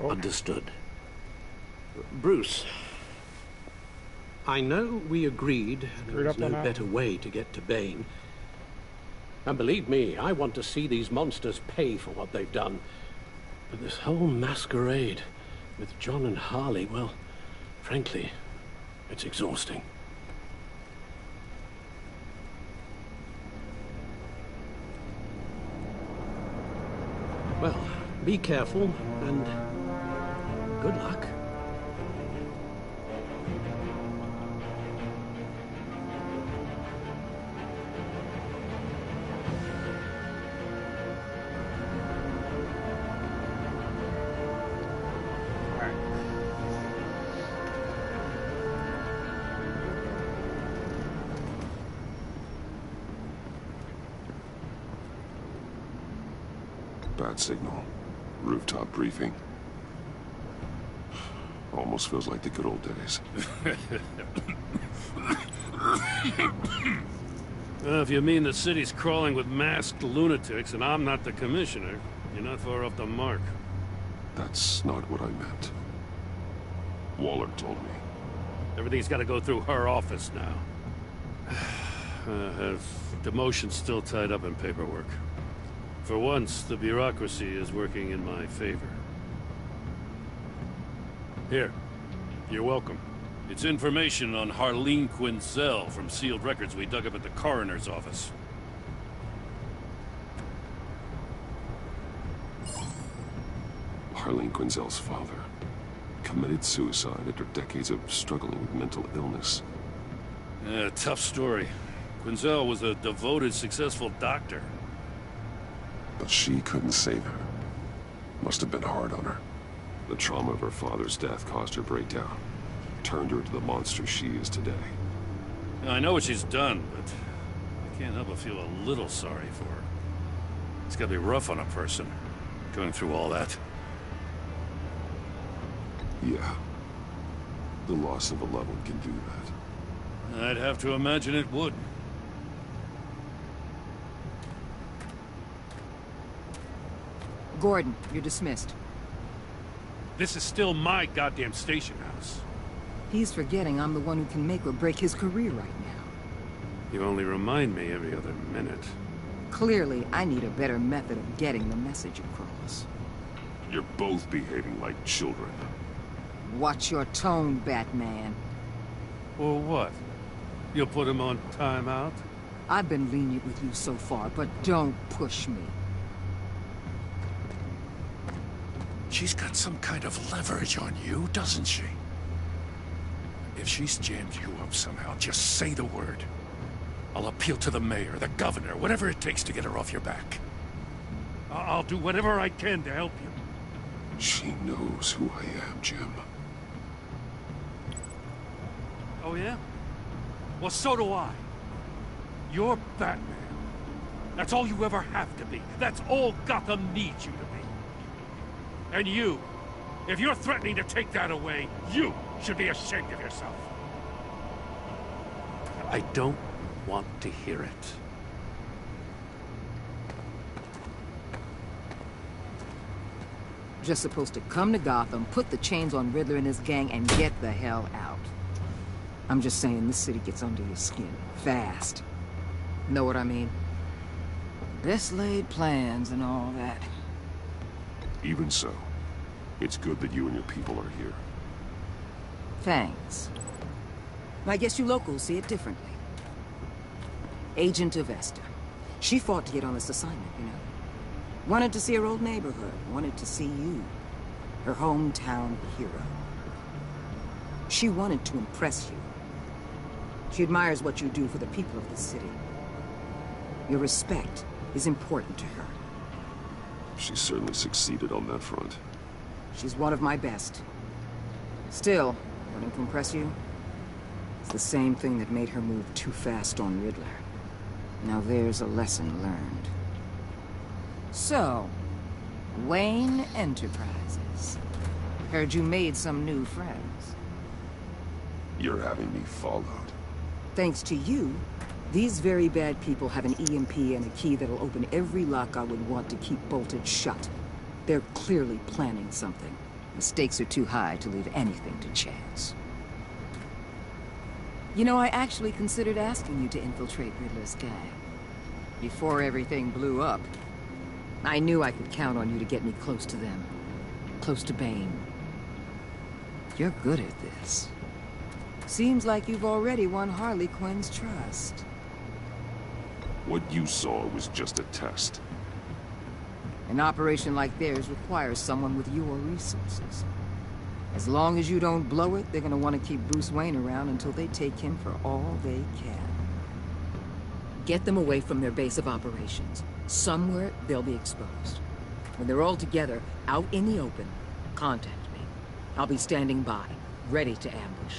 Oh. Understood. Bruce, I know we agreed there was no better way to get to Bane. And believe me, I want to see these monsters pay for what they've done. But this whole masquerade with John and Harley, well, frankly, it's exhausting. Well, be careful and good luck. Bad signal. Rooftop briefing. Almost feels like the good old days. Well, if you mean the city's crawling with masked lunatics and I'm not the commissioner, you're not far off the mark. That's not what I meant. Waller told me. Everything's got to go through her office now. Have demotion still tied up in paperwork. For once, the bureaucracy is working in my favor. Here, you're welcome. It's information on Harleen Quinzel from sealed records we dug up at the coroner's office. Harleen Quinzel's father committed suicide after decades of struggling with mental illness. Yeah, tough story. Quinzel was a devoted, successful doctor. But she couldn't save her. Must have been hard on her. The trauma of her father's death caused her breakdown. Turned her into the monster she is today. I know what she's done, but I can't help but feel a little sorry for her. It's gotta be rough on a person, going through all that. Yeah. The loss of a loved one can do that. I'd have to imagine it would. Gordon, you're dismissed. This is still my goddamn station house. He's forgetting I'm the one who can make or break his career right now. You only remind me every other minute. Clearly, I need a better method of getting the message across. You're both behaving like children. Watch your tone, Batman. Or what? You'll put him on timeout? I've been lenient with you so far, but don't push me. She's got some kind of leverage on you, doesn't she? If she's jammed you up somehow, just say the word. I'll appeal to the mayor, the governor, whatever it takes to get her off your back. I'll do whatever I can to help you. She knows who I am, Jim. Oh, yeah? Well, so do I. You're Batman. That's all you ever have to be. That's all Gotham needs you to be. And you, if you're threatening to take that away, you should be ashamed of yourself. I don't want to hear it. Just supposed to come to Gotham, put the chains on Riddler and his gang, and get the hell out. I'm just saying this city gets under your skin fast. Know what I mean? Best laid plans and all that. Even so, it's good that you and your people are here. Thanks. I guess you locals see it differently. Agent of Esther. She fought to get on this assignment, you know? Wanted to see her old neighborhood. Wanted to see you. Her hometown hero. She wanted to impress you. She admires what you do for the people of the city. Your respect is important to her. She certainly succeeded on that front. She's one of my best. Still, wanting to impress you? It's the same thing that made her move too fast on Riddler. Now there's a lesson learned. So, Wayne Enterprises. Heard you made some new friends. You're having me followed. Thanks to you, these very bad people have an EMP and a key that'll open every lock I would want to keep bolted shut. They're clearly planning something. The stakes are too high to leave anything to chance. You know, I actually considered asking you to infiltrate Riddler's gang. Before everything blew up, I knew I could count on you to get me close to them. Close to Bane. You're good at this. Seems like you've already won Harley Quinn's trust. What you saw was just a test. An operation like theirs requires someone with your resources. As long as you don't blow it, they're gonna want to keep Bruce Wayne around until they take him for all they can. Get them away from their base of operations. Somewhere they'll be exposed. When they're all together, out in the open, contact me. I'll be standing by, ready to ambush.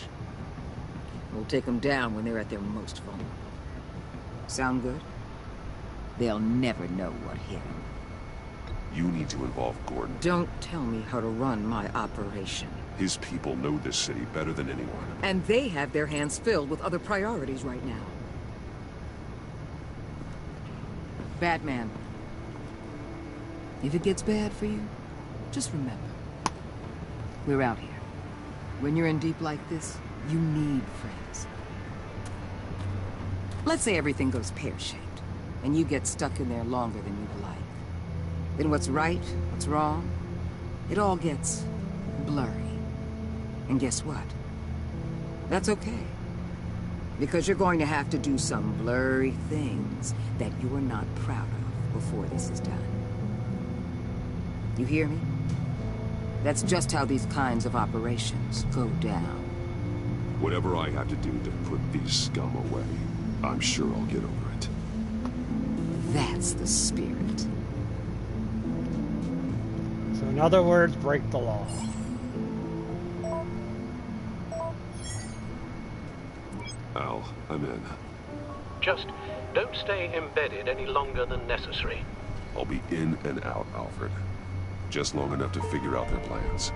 We'll take them down when they're at their most vulnerable. Sound good? They'll never know what hit them. You need to involve Gordon. Don't tell me how to run my operation. His people know this city better than anyone. And they have their hands filled with other priorities right now. Batman. If it gets bad for you, just remember. We're out here. When you're in deep like this, you need friends. Let's say everything goes pear-shaped, and you get stuck in there longer than you'd like. Then what's right, what's wrong, it all gets blurry. And guess what? That's okay. Because you're going to have to do some blurry things that you are not proud of before this is done. You hear me? That's just how these kinds of operations go down. Whatever I have to do to put these scum away, I'm sure I'll get over it. That's the spirit. So in other words, break the law. Al, I'm in. Just don't stay embedded any longer than necessary. I'll be in and out, Alfred. Just long enough to figure out their plans.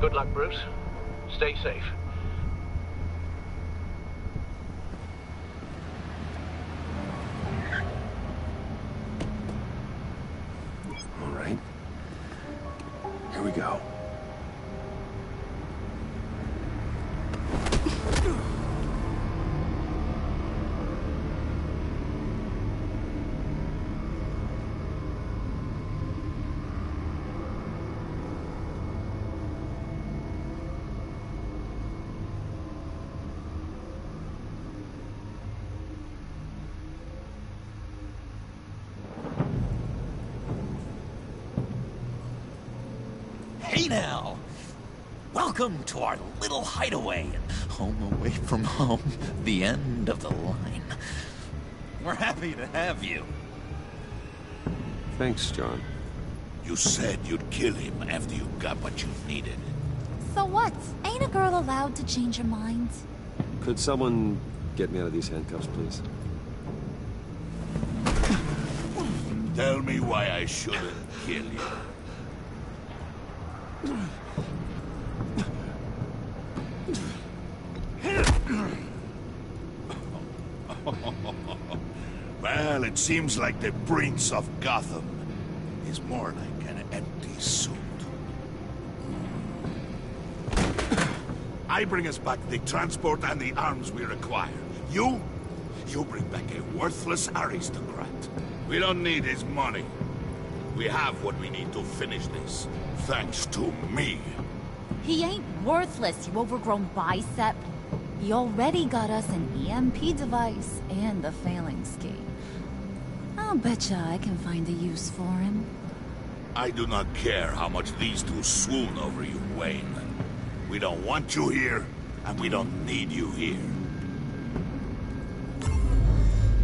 Good luck, Bruce. Stay safe. All right. Here we go. Hey now! Welcome to our little hideaway and home away from home, the end of the line. We're happy to have you. Thanks, John. You said you'd kill him after you got what you needed. So what? Ain't a girl allowed to change her mind? Could someone get me out of these handcuffs, please? Tell me why I shouldn't kill you. Well, it seems like the Prince of Gotham is more like an empty suit. I bring us back the transport and the arms we require. You bring back a worthless aristocrat. We don't need his money. We have what we need to finish this. Thanks to me. He ain't worthless, you overgrown bicep. He already got us an EMP device and the phalanx key. I'll betcha I can find a use for him. I do not care how much these two swoon over you, Wayne. We don't want you here, and we don't need you here.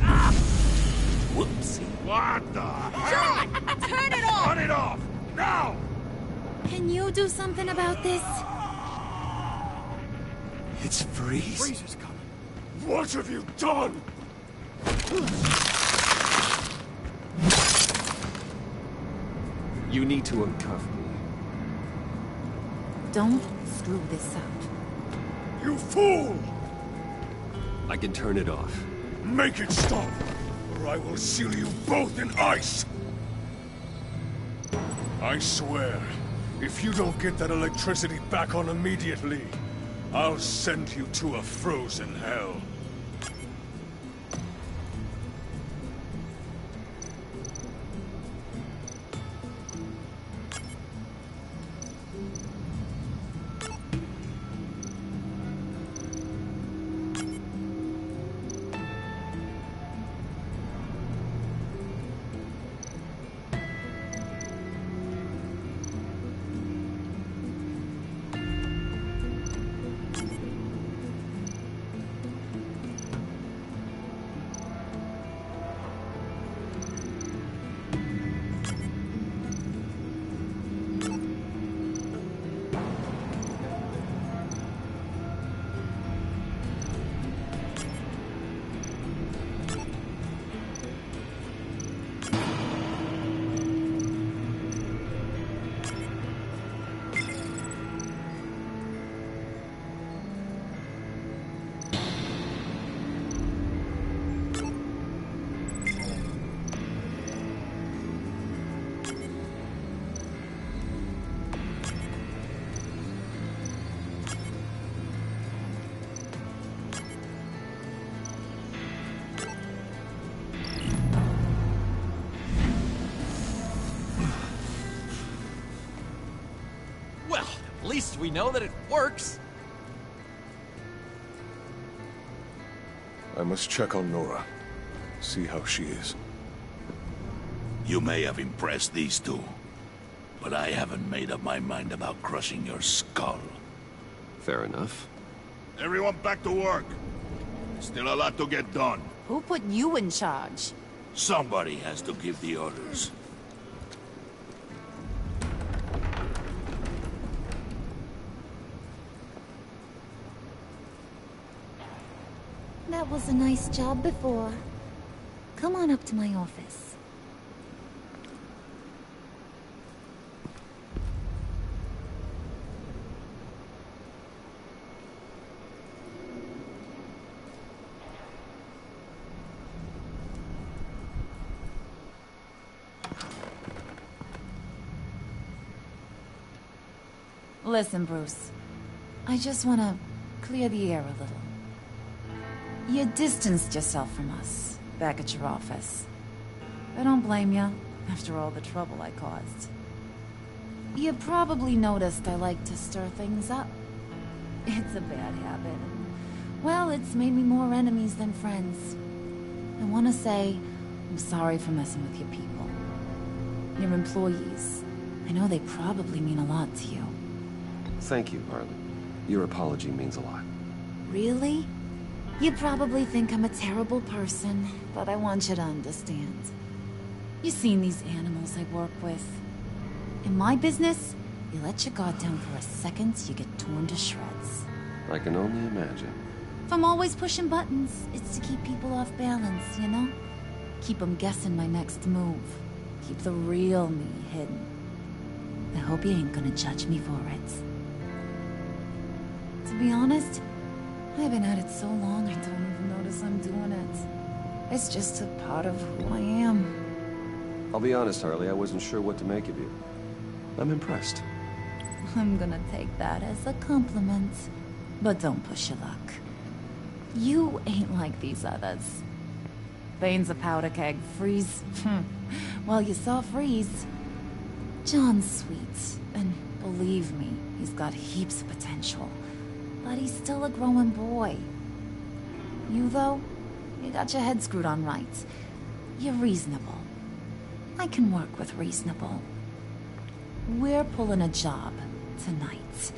Ah! Whoopsie. What the hell? Turn it off! Turn it off! Now! Can you do something about this? It's Freeze. Freeze is coming. What have you done? You need to uncuff me. Don't screw this up. You fool! I can turn it off. Make it stop, or I will seal you both in ice! I swear, if you don't get that electricity back on immediately, I'll send you to a frozen hell. At least we know that it works. I must check on Nora. See how she is. You may have impressed these two, but I haven't made up my mind about crushing your skull. Fair enough. Everyone back to work. There's still a lot to get done. Who put you in charge? Somebody has to give the orders. That was a nice job before. Come on up to my office. Listen, Bruce. I just want to clear the air a little. You distanced yourself from us, back at your office. I don't blame you, after all the trouble I caused. You probably noticed I like to stir things up. It's a bad habit. Well, it's made me more enemies than friends. I want to say, I'm sorry for messing with your people. Your employees. I know they probably mean a lot to you. Thank you, Harley. Your apology means a lot. Really? You probably think I'm a terrible person, but I want you to understand. You've seen these animals I work with. In my business, you let your guard down for a second, you get torn to shreds. I can only imagine. If I'm always pushing buttons, it's to keep people off balance, you know? Keep them guessing my next move. Keep the real me hidden. I hope you ain't gonna judge me for it. To be honest, I've been at it so long I don't even notice I'm doing it. It's just a part of who I am. I'll be honest, Harley, I wasn't sure what to make of you. I'm impressed. I'm gonna take that as a compliment. But don't push your luck. You ain't like these others. Bane's a powder keg. Freeze. Well, you saw Freeze. John's sweet, and believe me, he's got heaps of potential. But he's still a growing boy. You, though, you got your head screwed on right. You're reasonable. I can work with reasonable. We're pulling a job tonight.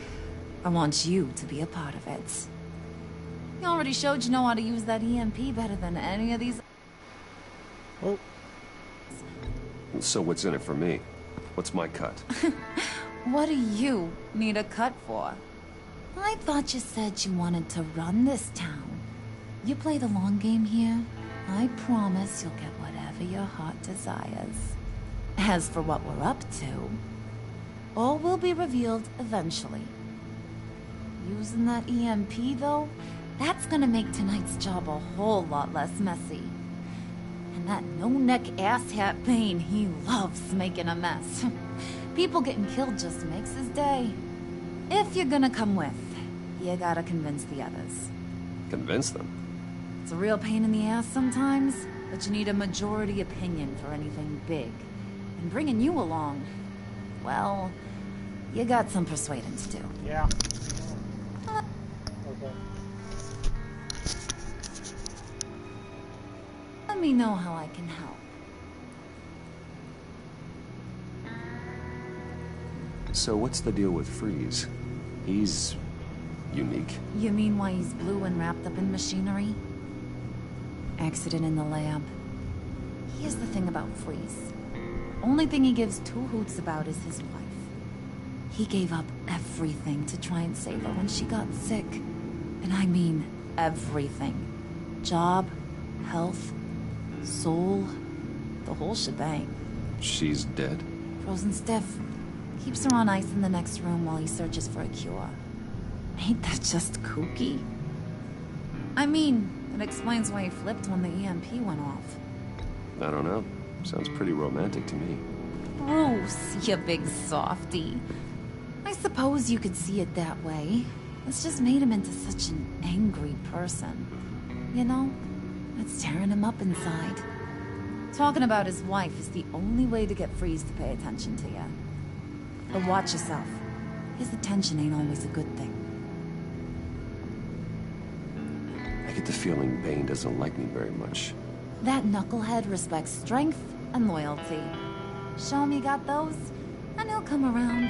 I want you to be a part of it. You already showed you know how to use that EMP better than any of these. Oh. So what's in it for me? What's my cut? What do you need a cut for? I thought you said you wanted to run this town. You play the long game here, I promise you'll get whatever your heart desires. As for what we're up to, all will be revealed eventually. Using that EMP, though, that's gonna make tonight's job a whole lot less messy. And that no-neck asshat Bane, he loves making a mess. People getting killed just makes his day. If you're gonna come with, you gotta convince the others. Convince them? It's a real pain in the ass sometimes, but you need a majority opinion for anything big. And bringing you along, well, you got some persuading to do. Yeah. Okay. Let me know how I can help. So what's the deal with Freeze? He's unique. You mean why he's blue and wrapped up in machinery? Accident in the lab. Here's the thing about Freeze. Only thing he gives two hoots about is his wife. He gave up everything to try and save her when she got sick. And I mean everything. Job, health, soul, the whole shebang. She's dead? Frozen stiff. Keeps her on ice in the next room while he searches for a cure. Ain't that just kooky? I mean, it explains why he flipped when the EMP went off. I don't know. Sounds pretty romantic to me. Bruce, you big softy. I suppose you could see it that way. It's just made him into such an angry person. You know, it's tearing him up inside. Talking about his wife is the only way to get Freeze to pay attention to you. But watch yourself. His attention ain't always a good thing. I get the feeling Bane doesn't like me very much. That knucklehead respects strength and loyalty. Show him you got those, and he'll come around.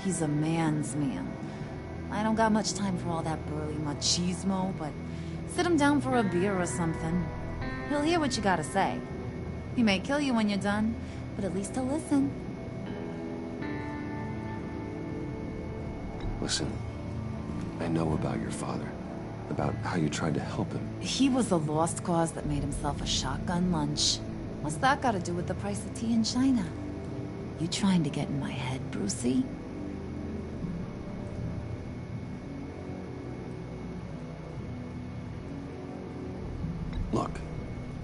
He's a man's man. I don't got much time for all that burly machismo, but sit him down for a beer or something. He'll hear what you gotta say. He may kill you when you're done, but at least he'll listen. Listen, I know about your father. About how you tried to help him. He was a lost cause that made himself a shotgun lunch. What's that got to do with the price of tea in China? You trying to get in my head, Brucey? Look,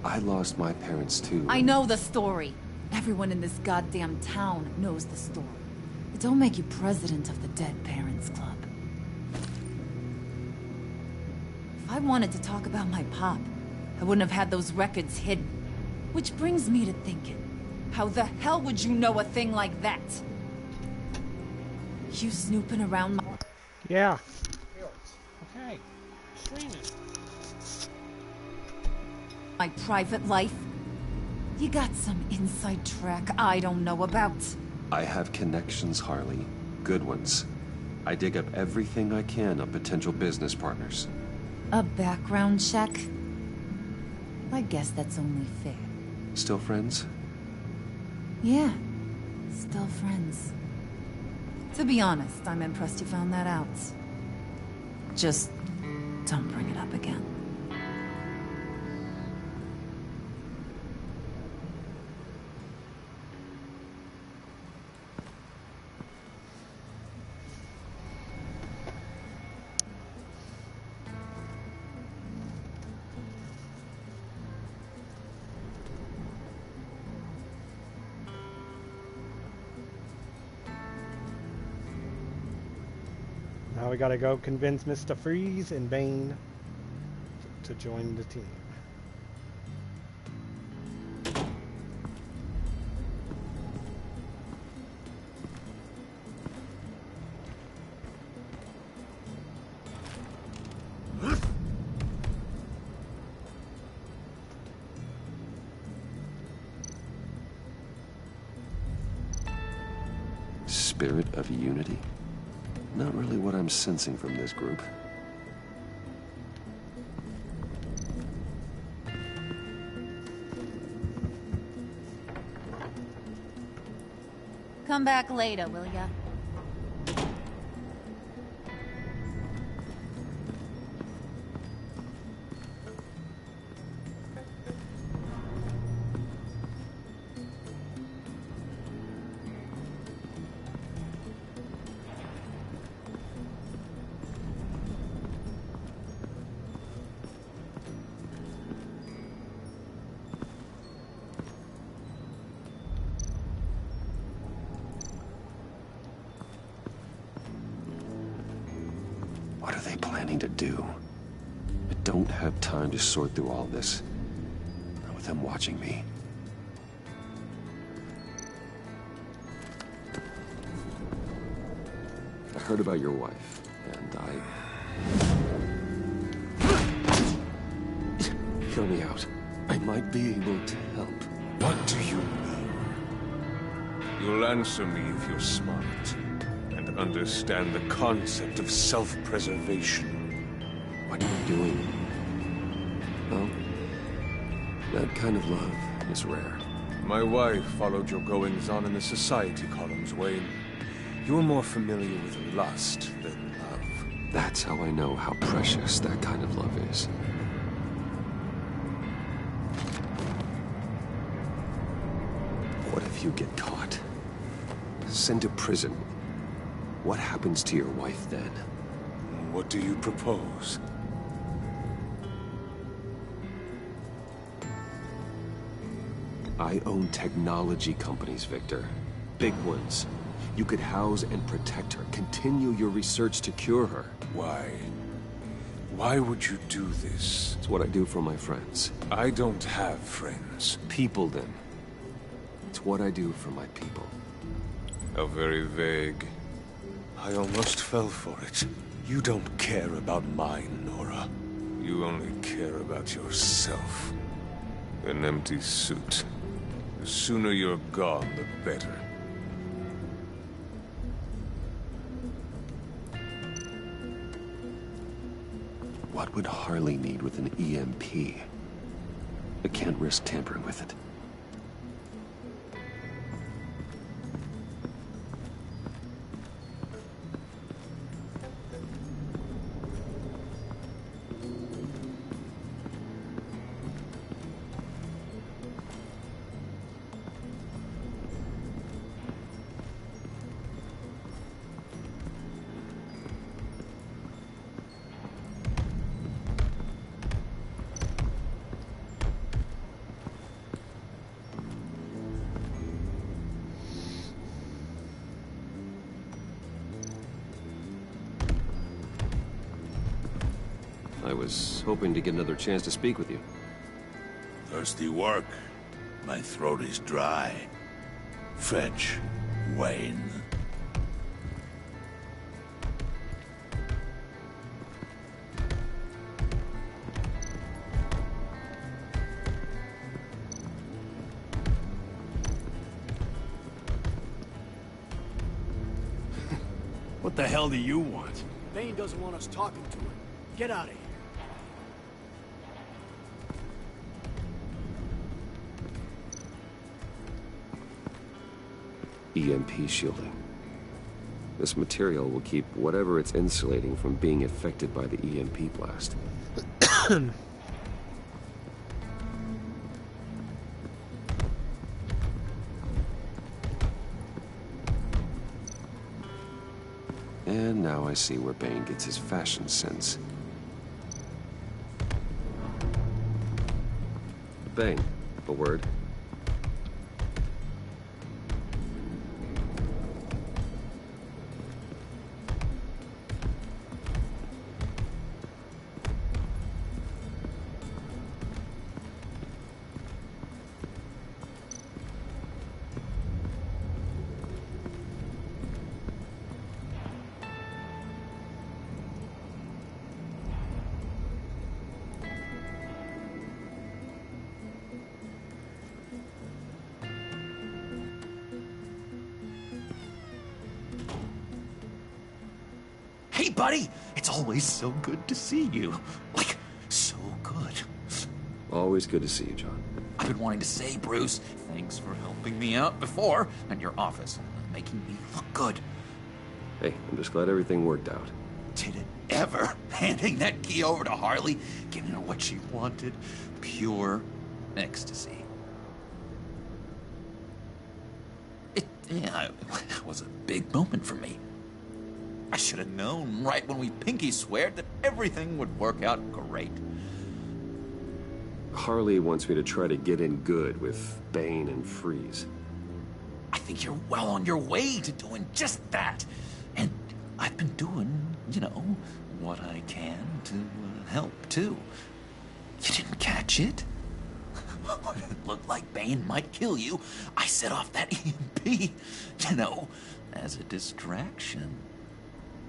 I lost my parents too. I know the story. Everyone in this goddamn town knows the story. It don't make you president of the Dead Parents Club. If I wanted to talk about my pop, I wouldn't have had those records hidden. Which brings me to thinking, how the hell would you know a thing like that? You snooping around my... Yeah. Okay. Streaming. My private life? You got some inside track I don't know about. I have connections, Harley. Good ones. I dig up everything I can on potential business partners. A background check? I guess that's only fair. Still friends? Yeah, still friends. To be honest, I'm impressed you found that out. Just don't bring it up again. we gotta go convince Mr. Freeze and Bane to join the team. Spirit of unity? Not really what I'm sensing from this group. Come back later, will ya? What are they planning to do? I don't have time to sort through all this. Not with them watching me. I heard about your wife, and Hear me out. I might be able to help. What do you mean? You'll answer me if you're smart and understand the concept of self-preservation. What are you doing? Well, that kind of love is rare. My wife followed your goings-on in the society columns, Wayne. You were more familiar with lust than love. That's how I know how precious that kind of love is. What if you get caught? Sent to prison? What happens to your wife then? What do you propose? I own technology companies, Victor. Big ones. You could house and protect her. Continue your research to cure her. Why? Why would you do this? It's what I do for my friends. I don't have friends. People, then. It's what I do for my people. How very vague. I almost fell for it. You don't care about mine, Nora. You only care about yourself. An empty suit. The sooner you're gone, the better. What would Harley need with an EMP? I can't risk tampering with it. I was hoping to get another chance to speak with you. Thirsty work. My throat is dry. Fetch Wayne. What the hell do you want? Bane doesn't want us talking to him. Get out of here. EMP shielding. This material will keep whatever it's insulating from being affected by the EMP blast. And now I see where Bane gets his fashion sense. Bane, a word. buddy. It's always so good to see you. Like, so good. Always good to see you, John. I've been wanting to say, Bruce, thanks for helping me out before, and your office, making me look good. Hey, I'm just glad everything worked out. Did it ever? Handing that key over to Harley, giving her what she wanted. Pure ecstasy. It was a big moment for me. I should have known right when we pinky sweared that everything would work out great. Harley wants me to try to get in good with Bane and Freeze. I think you're well on your way to doing just that. And I've been doing, what I can to help, too. You didn't catch it? When it looked like Bane might kill you, I set off that EMP, as a distraction.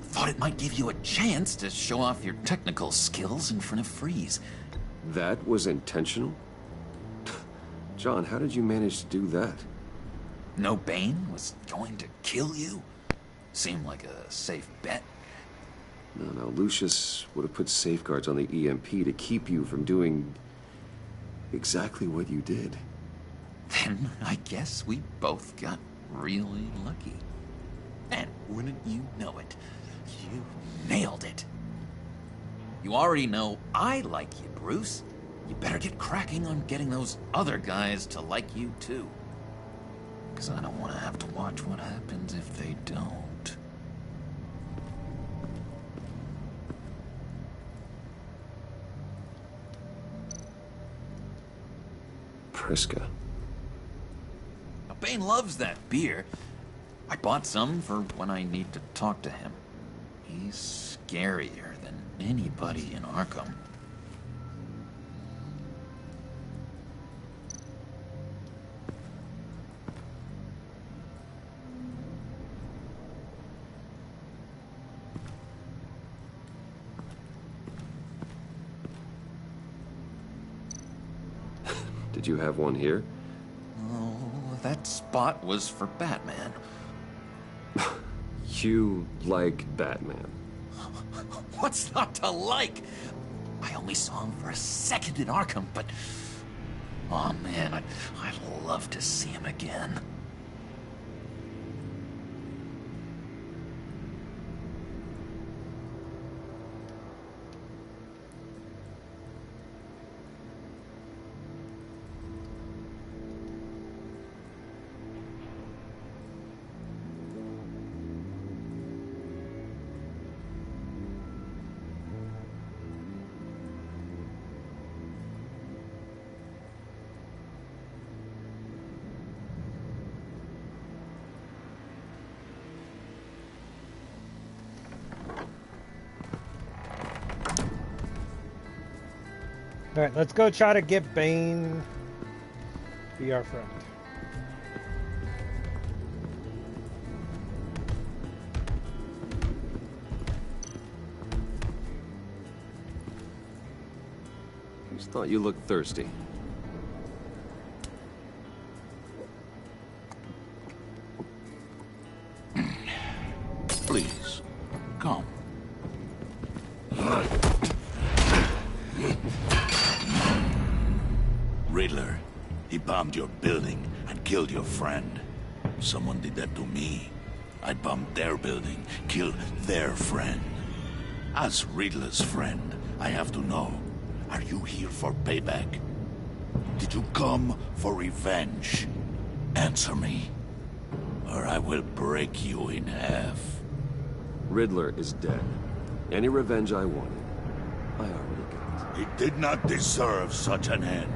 Thought it might give you a chance to show off your technical skills in front of Freeze. That was intentional? John, how did you manage to do that? No, Bane was going to kill you? Seemed like a safe bet. No, Lucius would have put safeguards on the EMP to keep you from doing exactly what you did. Then I guess we both got really lucky. And wouldn't you know it, you nailed it. You already know I like you, Bruce. You better get cracking on getting those other guys to like you, too. Because I don't want to have to watch what happens if they don't. Priska. Now, Bane loves that beer. I bought some for when I need to talk to him. He's scarier than anybody in Arkham. Did you have one here? Oh, that spot was for Batman. You like Batman? What's not to like? I only saw him for a second in Arkham, but... oh man, I'd love to see him again. Alright, let's go try to get Bane to be our friend. Just thought you looked thirsty. Please, come. Riddler, he bombed your building and killed your friend. Someone did that to me. I'd bomb their building, kill their friend. As Riddler's friend, I have to know, are you here for payback? Did you come for revenge? Answer me, or I will break you in half. Riddler is dead. Any revenge I wanted, I already got. He did not deserve such an end.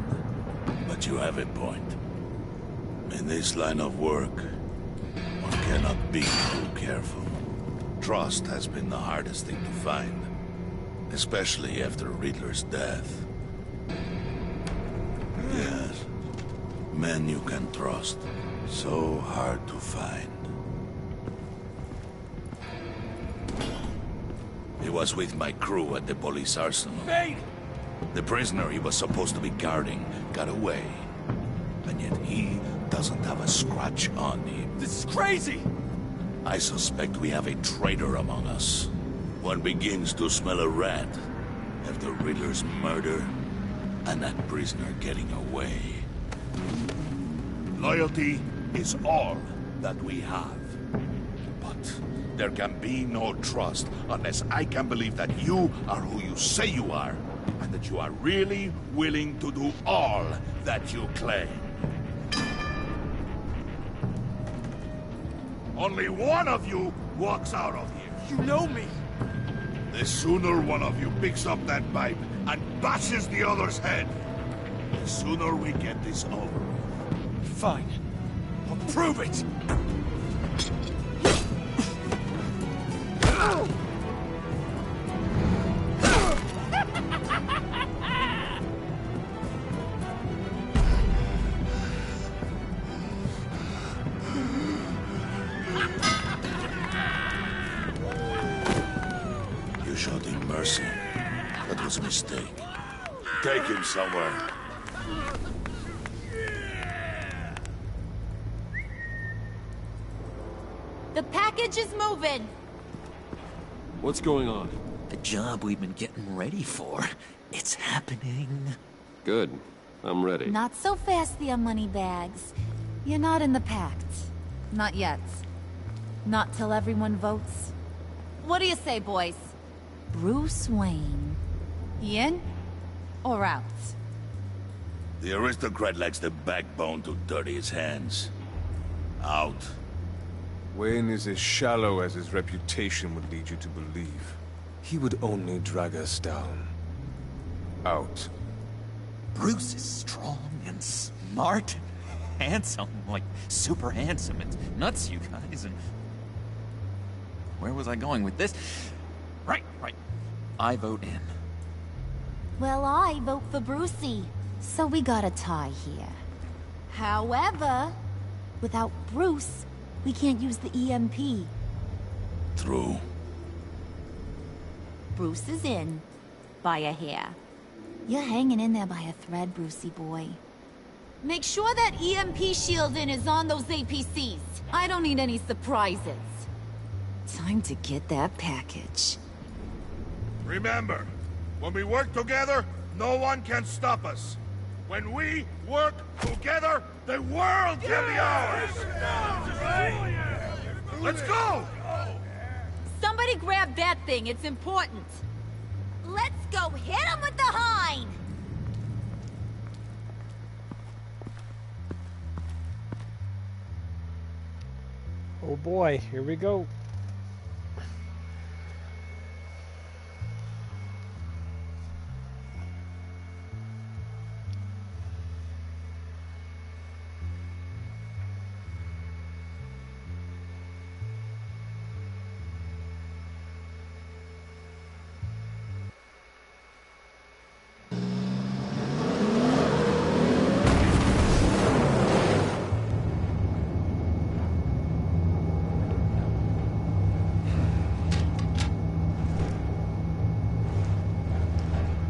But you have a point. In this line of work, one cannot be too careful. Trust has been the hardest thing to find, especially after Riddler's death. Yes, men you can trust, so hard to find. He was with my crew at the police arsenal. Bane! The prisoner he was supposed to be guarding got away. And yet he doesn't have a scratch on him. This is crazy! I suspect we have a traitor among us. One begins to smell a rat after Riddler's murder and that prisoner getting away. Loyalty is all that we have. But there can be no trust unless I can believe that you are who you say you are, and that you are really willing to do all that you claim. Only one of you walks out of here. You know me. The sooner one of you picks up that pipe and bashes the other's head, the sooner we get this over with. Fine. I'll prove it. You showed him mercy. That was a mistake. Take him somewhere. The package is moving. What's going on? The job we've been getting ready for. It's happening. Good. I'm ready. Not so fast, the money bags. You're not in the pact. Not yet. Not till everyone votes. What do you say, boys? Bruce Wayne. In or out? The aristocrat lacks the backbone to dirty his hands. Out. Wayne is as shallow as his reputation would lead you to believe. He would only drag us down. Out. Bruce is strong and smart and handsome. Like, super handsome. It's nuts, you guys. And where was I going with this? Right. I vote in. Well, I vote for Brucey. So we got a tie here. However, without Bruce, we can't use the EMP. True. Bruce is in. By a hair. You're hanging in there by a thread, Brucey boy. Make sure that EMP shielding is on those APCs. I don't need any surprises. Time to get that package. Remember, when we work together, no one can stop us. When we work together, the world can be ours! Let's go! Somebody grab that thing, it's important. Let's go hit him with the hind! Oh boy, here we go.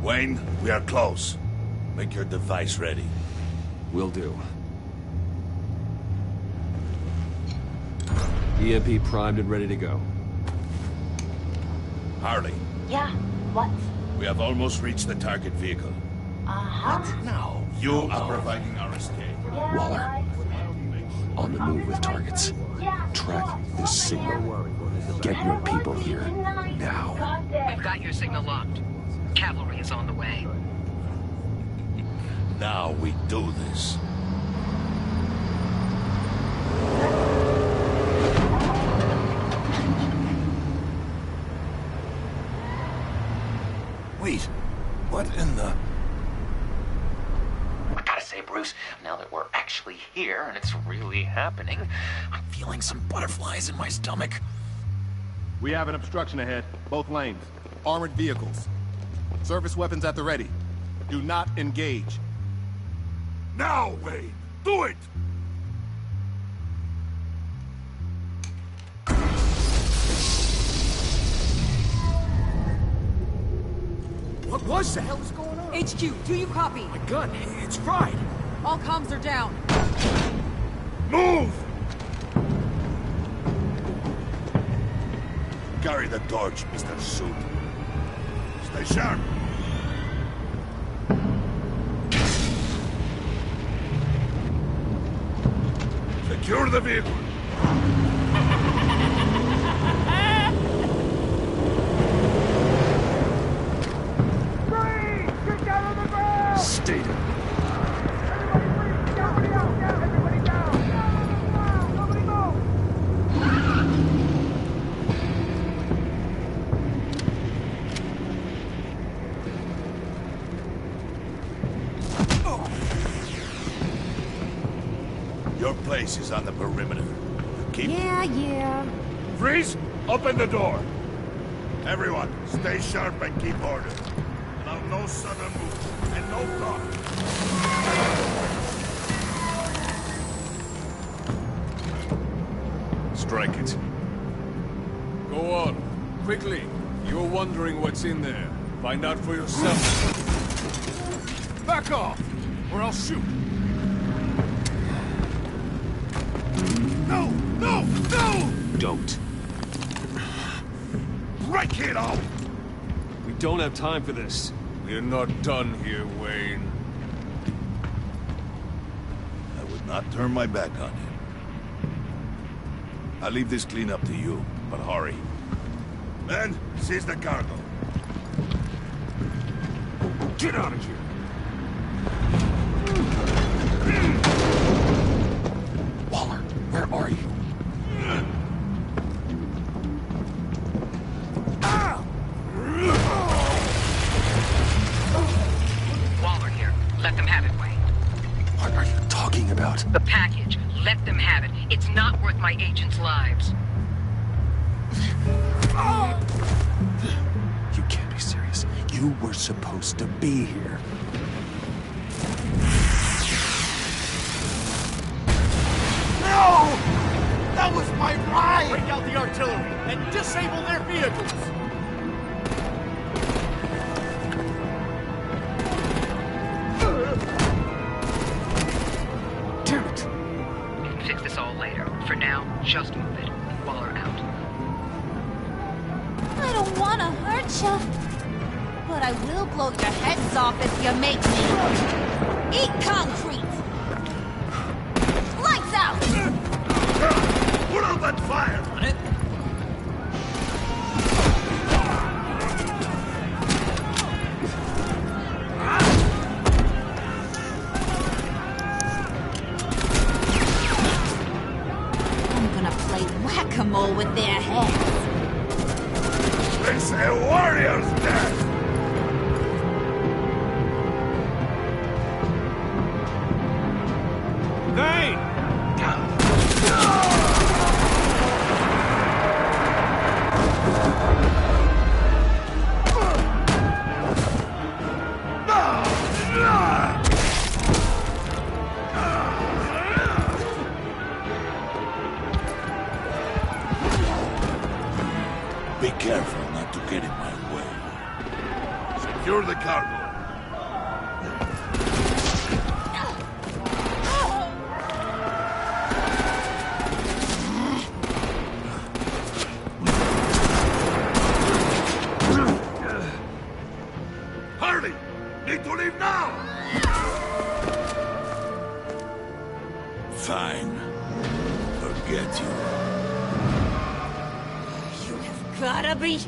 Wayne, we are close. Make your device ready. Will do. EMP primed and ready to go. Harley, Yeah, what? we have almost reached the target vehicle. Uh-huh. Now, you are providing our escape. Waller. On the move with targets. Track this signal. Get your people here. Now. We've got your signal locked. Cavalry is on the way. Now we do this. Wait, what in the... I gotta say, Bruce, now that we're actually here and it's really happening, I'm feeling some butterflies in my stomach. We have an obstruction ahead, both lanes. Armored vehicles. Service weapons at the ready. Do not engage. Now, Wayne! Do it! What was that? What's going on? HQ, do you copy? My gun, it's fried. All comms are down. Move! Carry the door. torch, Mr. Suit. Stay sharp. Secure the vehicle. Stay down. Your place is on the perimeter. Keep... Yeah. Freeze! Open the door! Everyone, stay sharp and keep order. Allow no sudden move, and no talk. Strike it. Go on. Quickly. You're wondering what's in there. Find out for yourself. Back off, or I'll shoot. No! No! No! Don't. Break it off! We don't have time for this. We're not done here, Wayne. I would not turn my back on him. I'll leave this cleanup to you, but hurry. Men, seize the cargo. Get out of here! Waller, where are you? Waller here. Let them have it, Wayne. What are you talking about? The package. Let them have it. It's not worth my agents' lives. You can't be serious. You were supposed to be here. No! That was my ride! Break out the artillery and disable their vehicles! Damn it! We can fix this all later. For now, just move it. Waller out. I don't want to hurt you, but I will blow your heads off if you make me. Eat concrete! Lights out! Put out that fire! On it. I'm gonna play whack-a-mole with their heads. It's a warrior's death! Vane! Be careful not to get in my way. Secure the cargo. Hurry! Need to leave now! Fine. Forget you. Gotta be...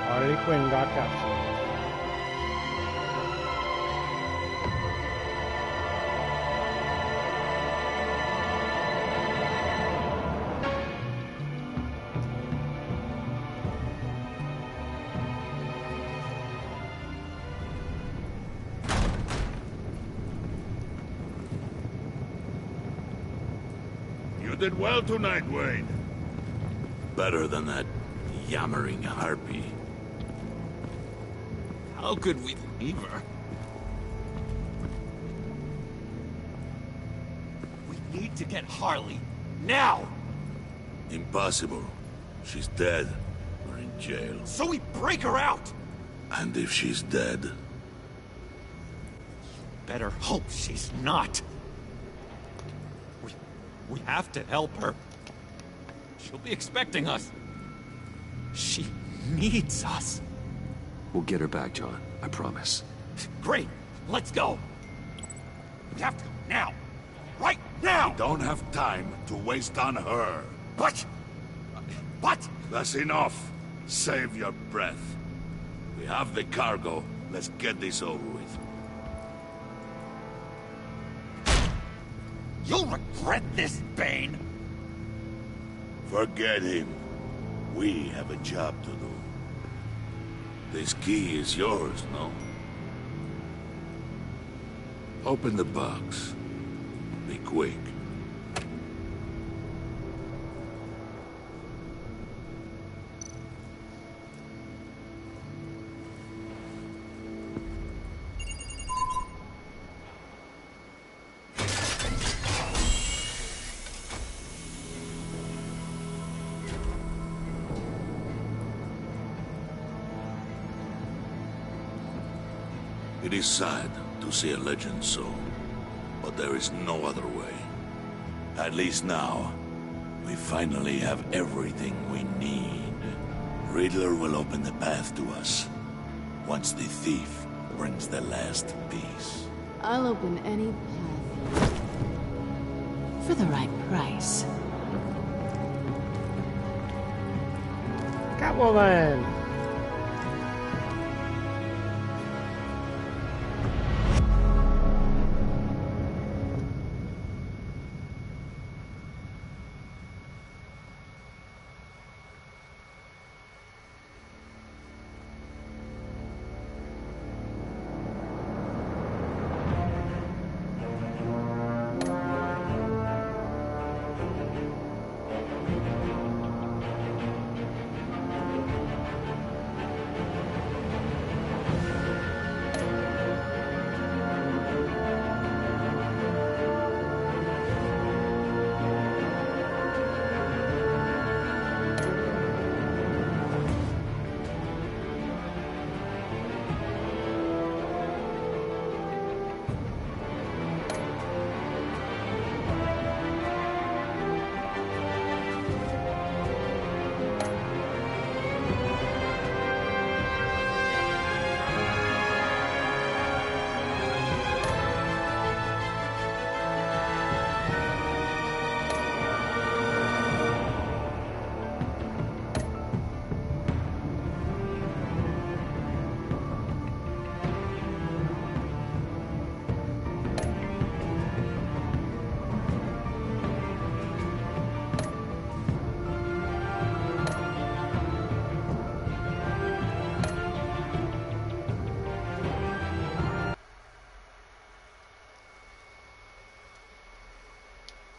Harley Quinn got captured. You did well tonight, Wayne. Better than that yammering harpy. How could we leave her? We need to get Harley. Now! Impossible. She's dead. Or in jail. So we break her out! And if she's dead... Better hope she's not. We have to help her. She'll be expecting us. She needs us. We'll get her back, John. I promise. Great. Let's go. We have to go now. Right now! We don't have time to waste on her. But... That's enough. Save your breath. We have the cargo. Let's get this over with. You'll regret this, Bane! Forget him. We have a job to do. This key is yours, no? Open the box. Be quick. It is sad to see a legend so, but there is no other way. At least now, we finally have everything we need. Riddler will open the path to us, once the thief brings the last piece. I'll open any path for the right price. Catwoman!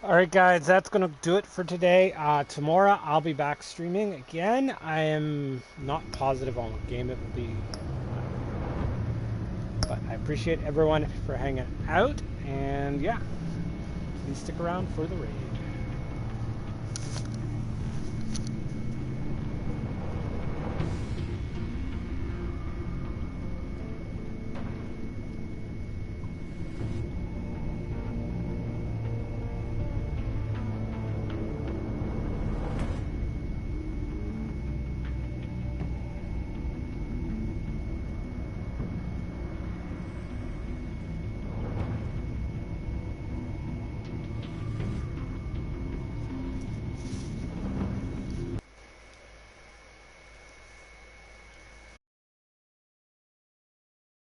Alright guys, that's going to do it for today. Tomorrow I'll be back streaming again. I am not positive on what game it will be. But I appreciate everyone for hanging out. And yeah, please stick around for the raid.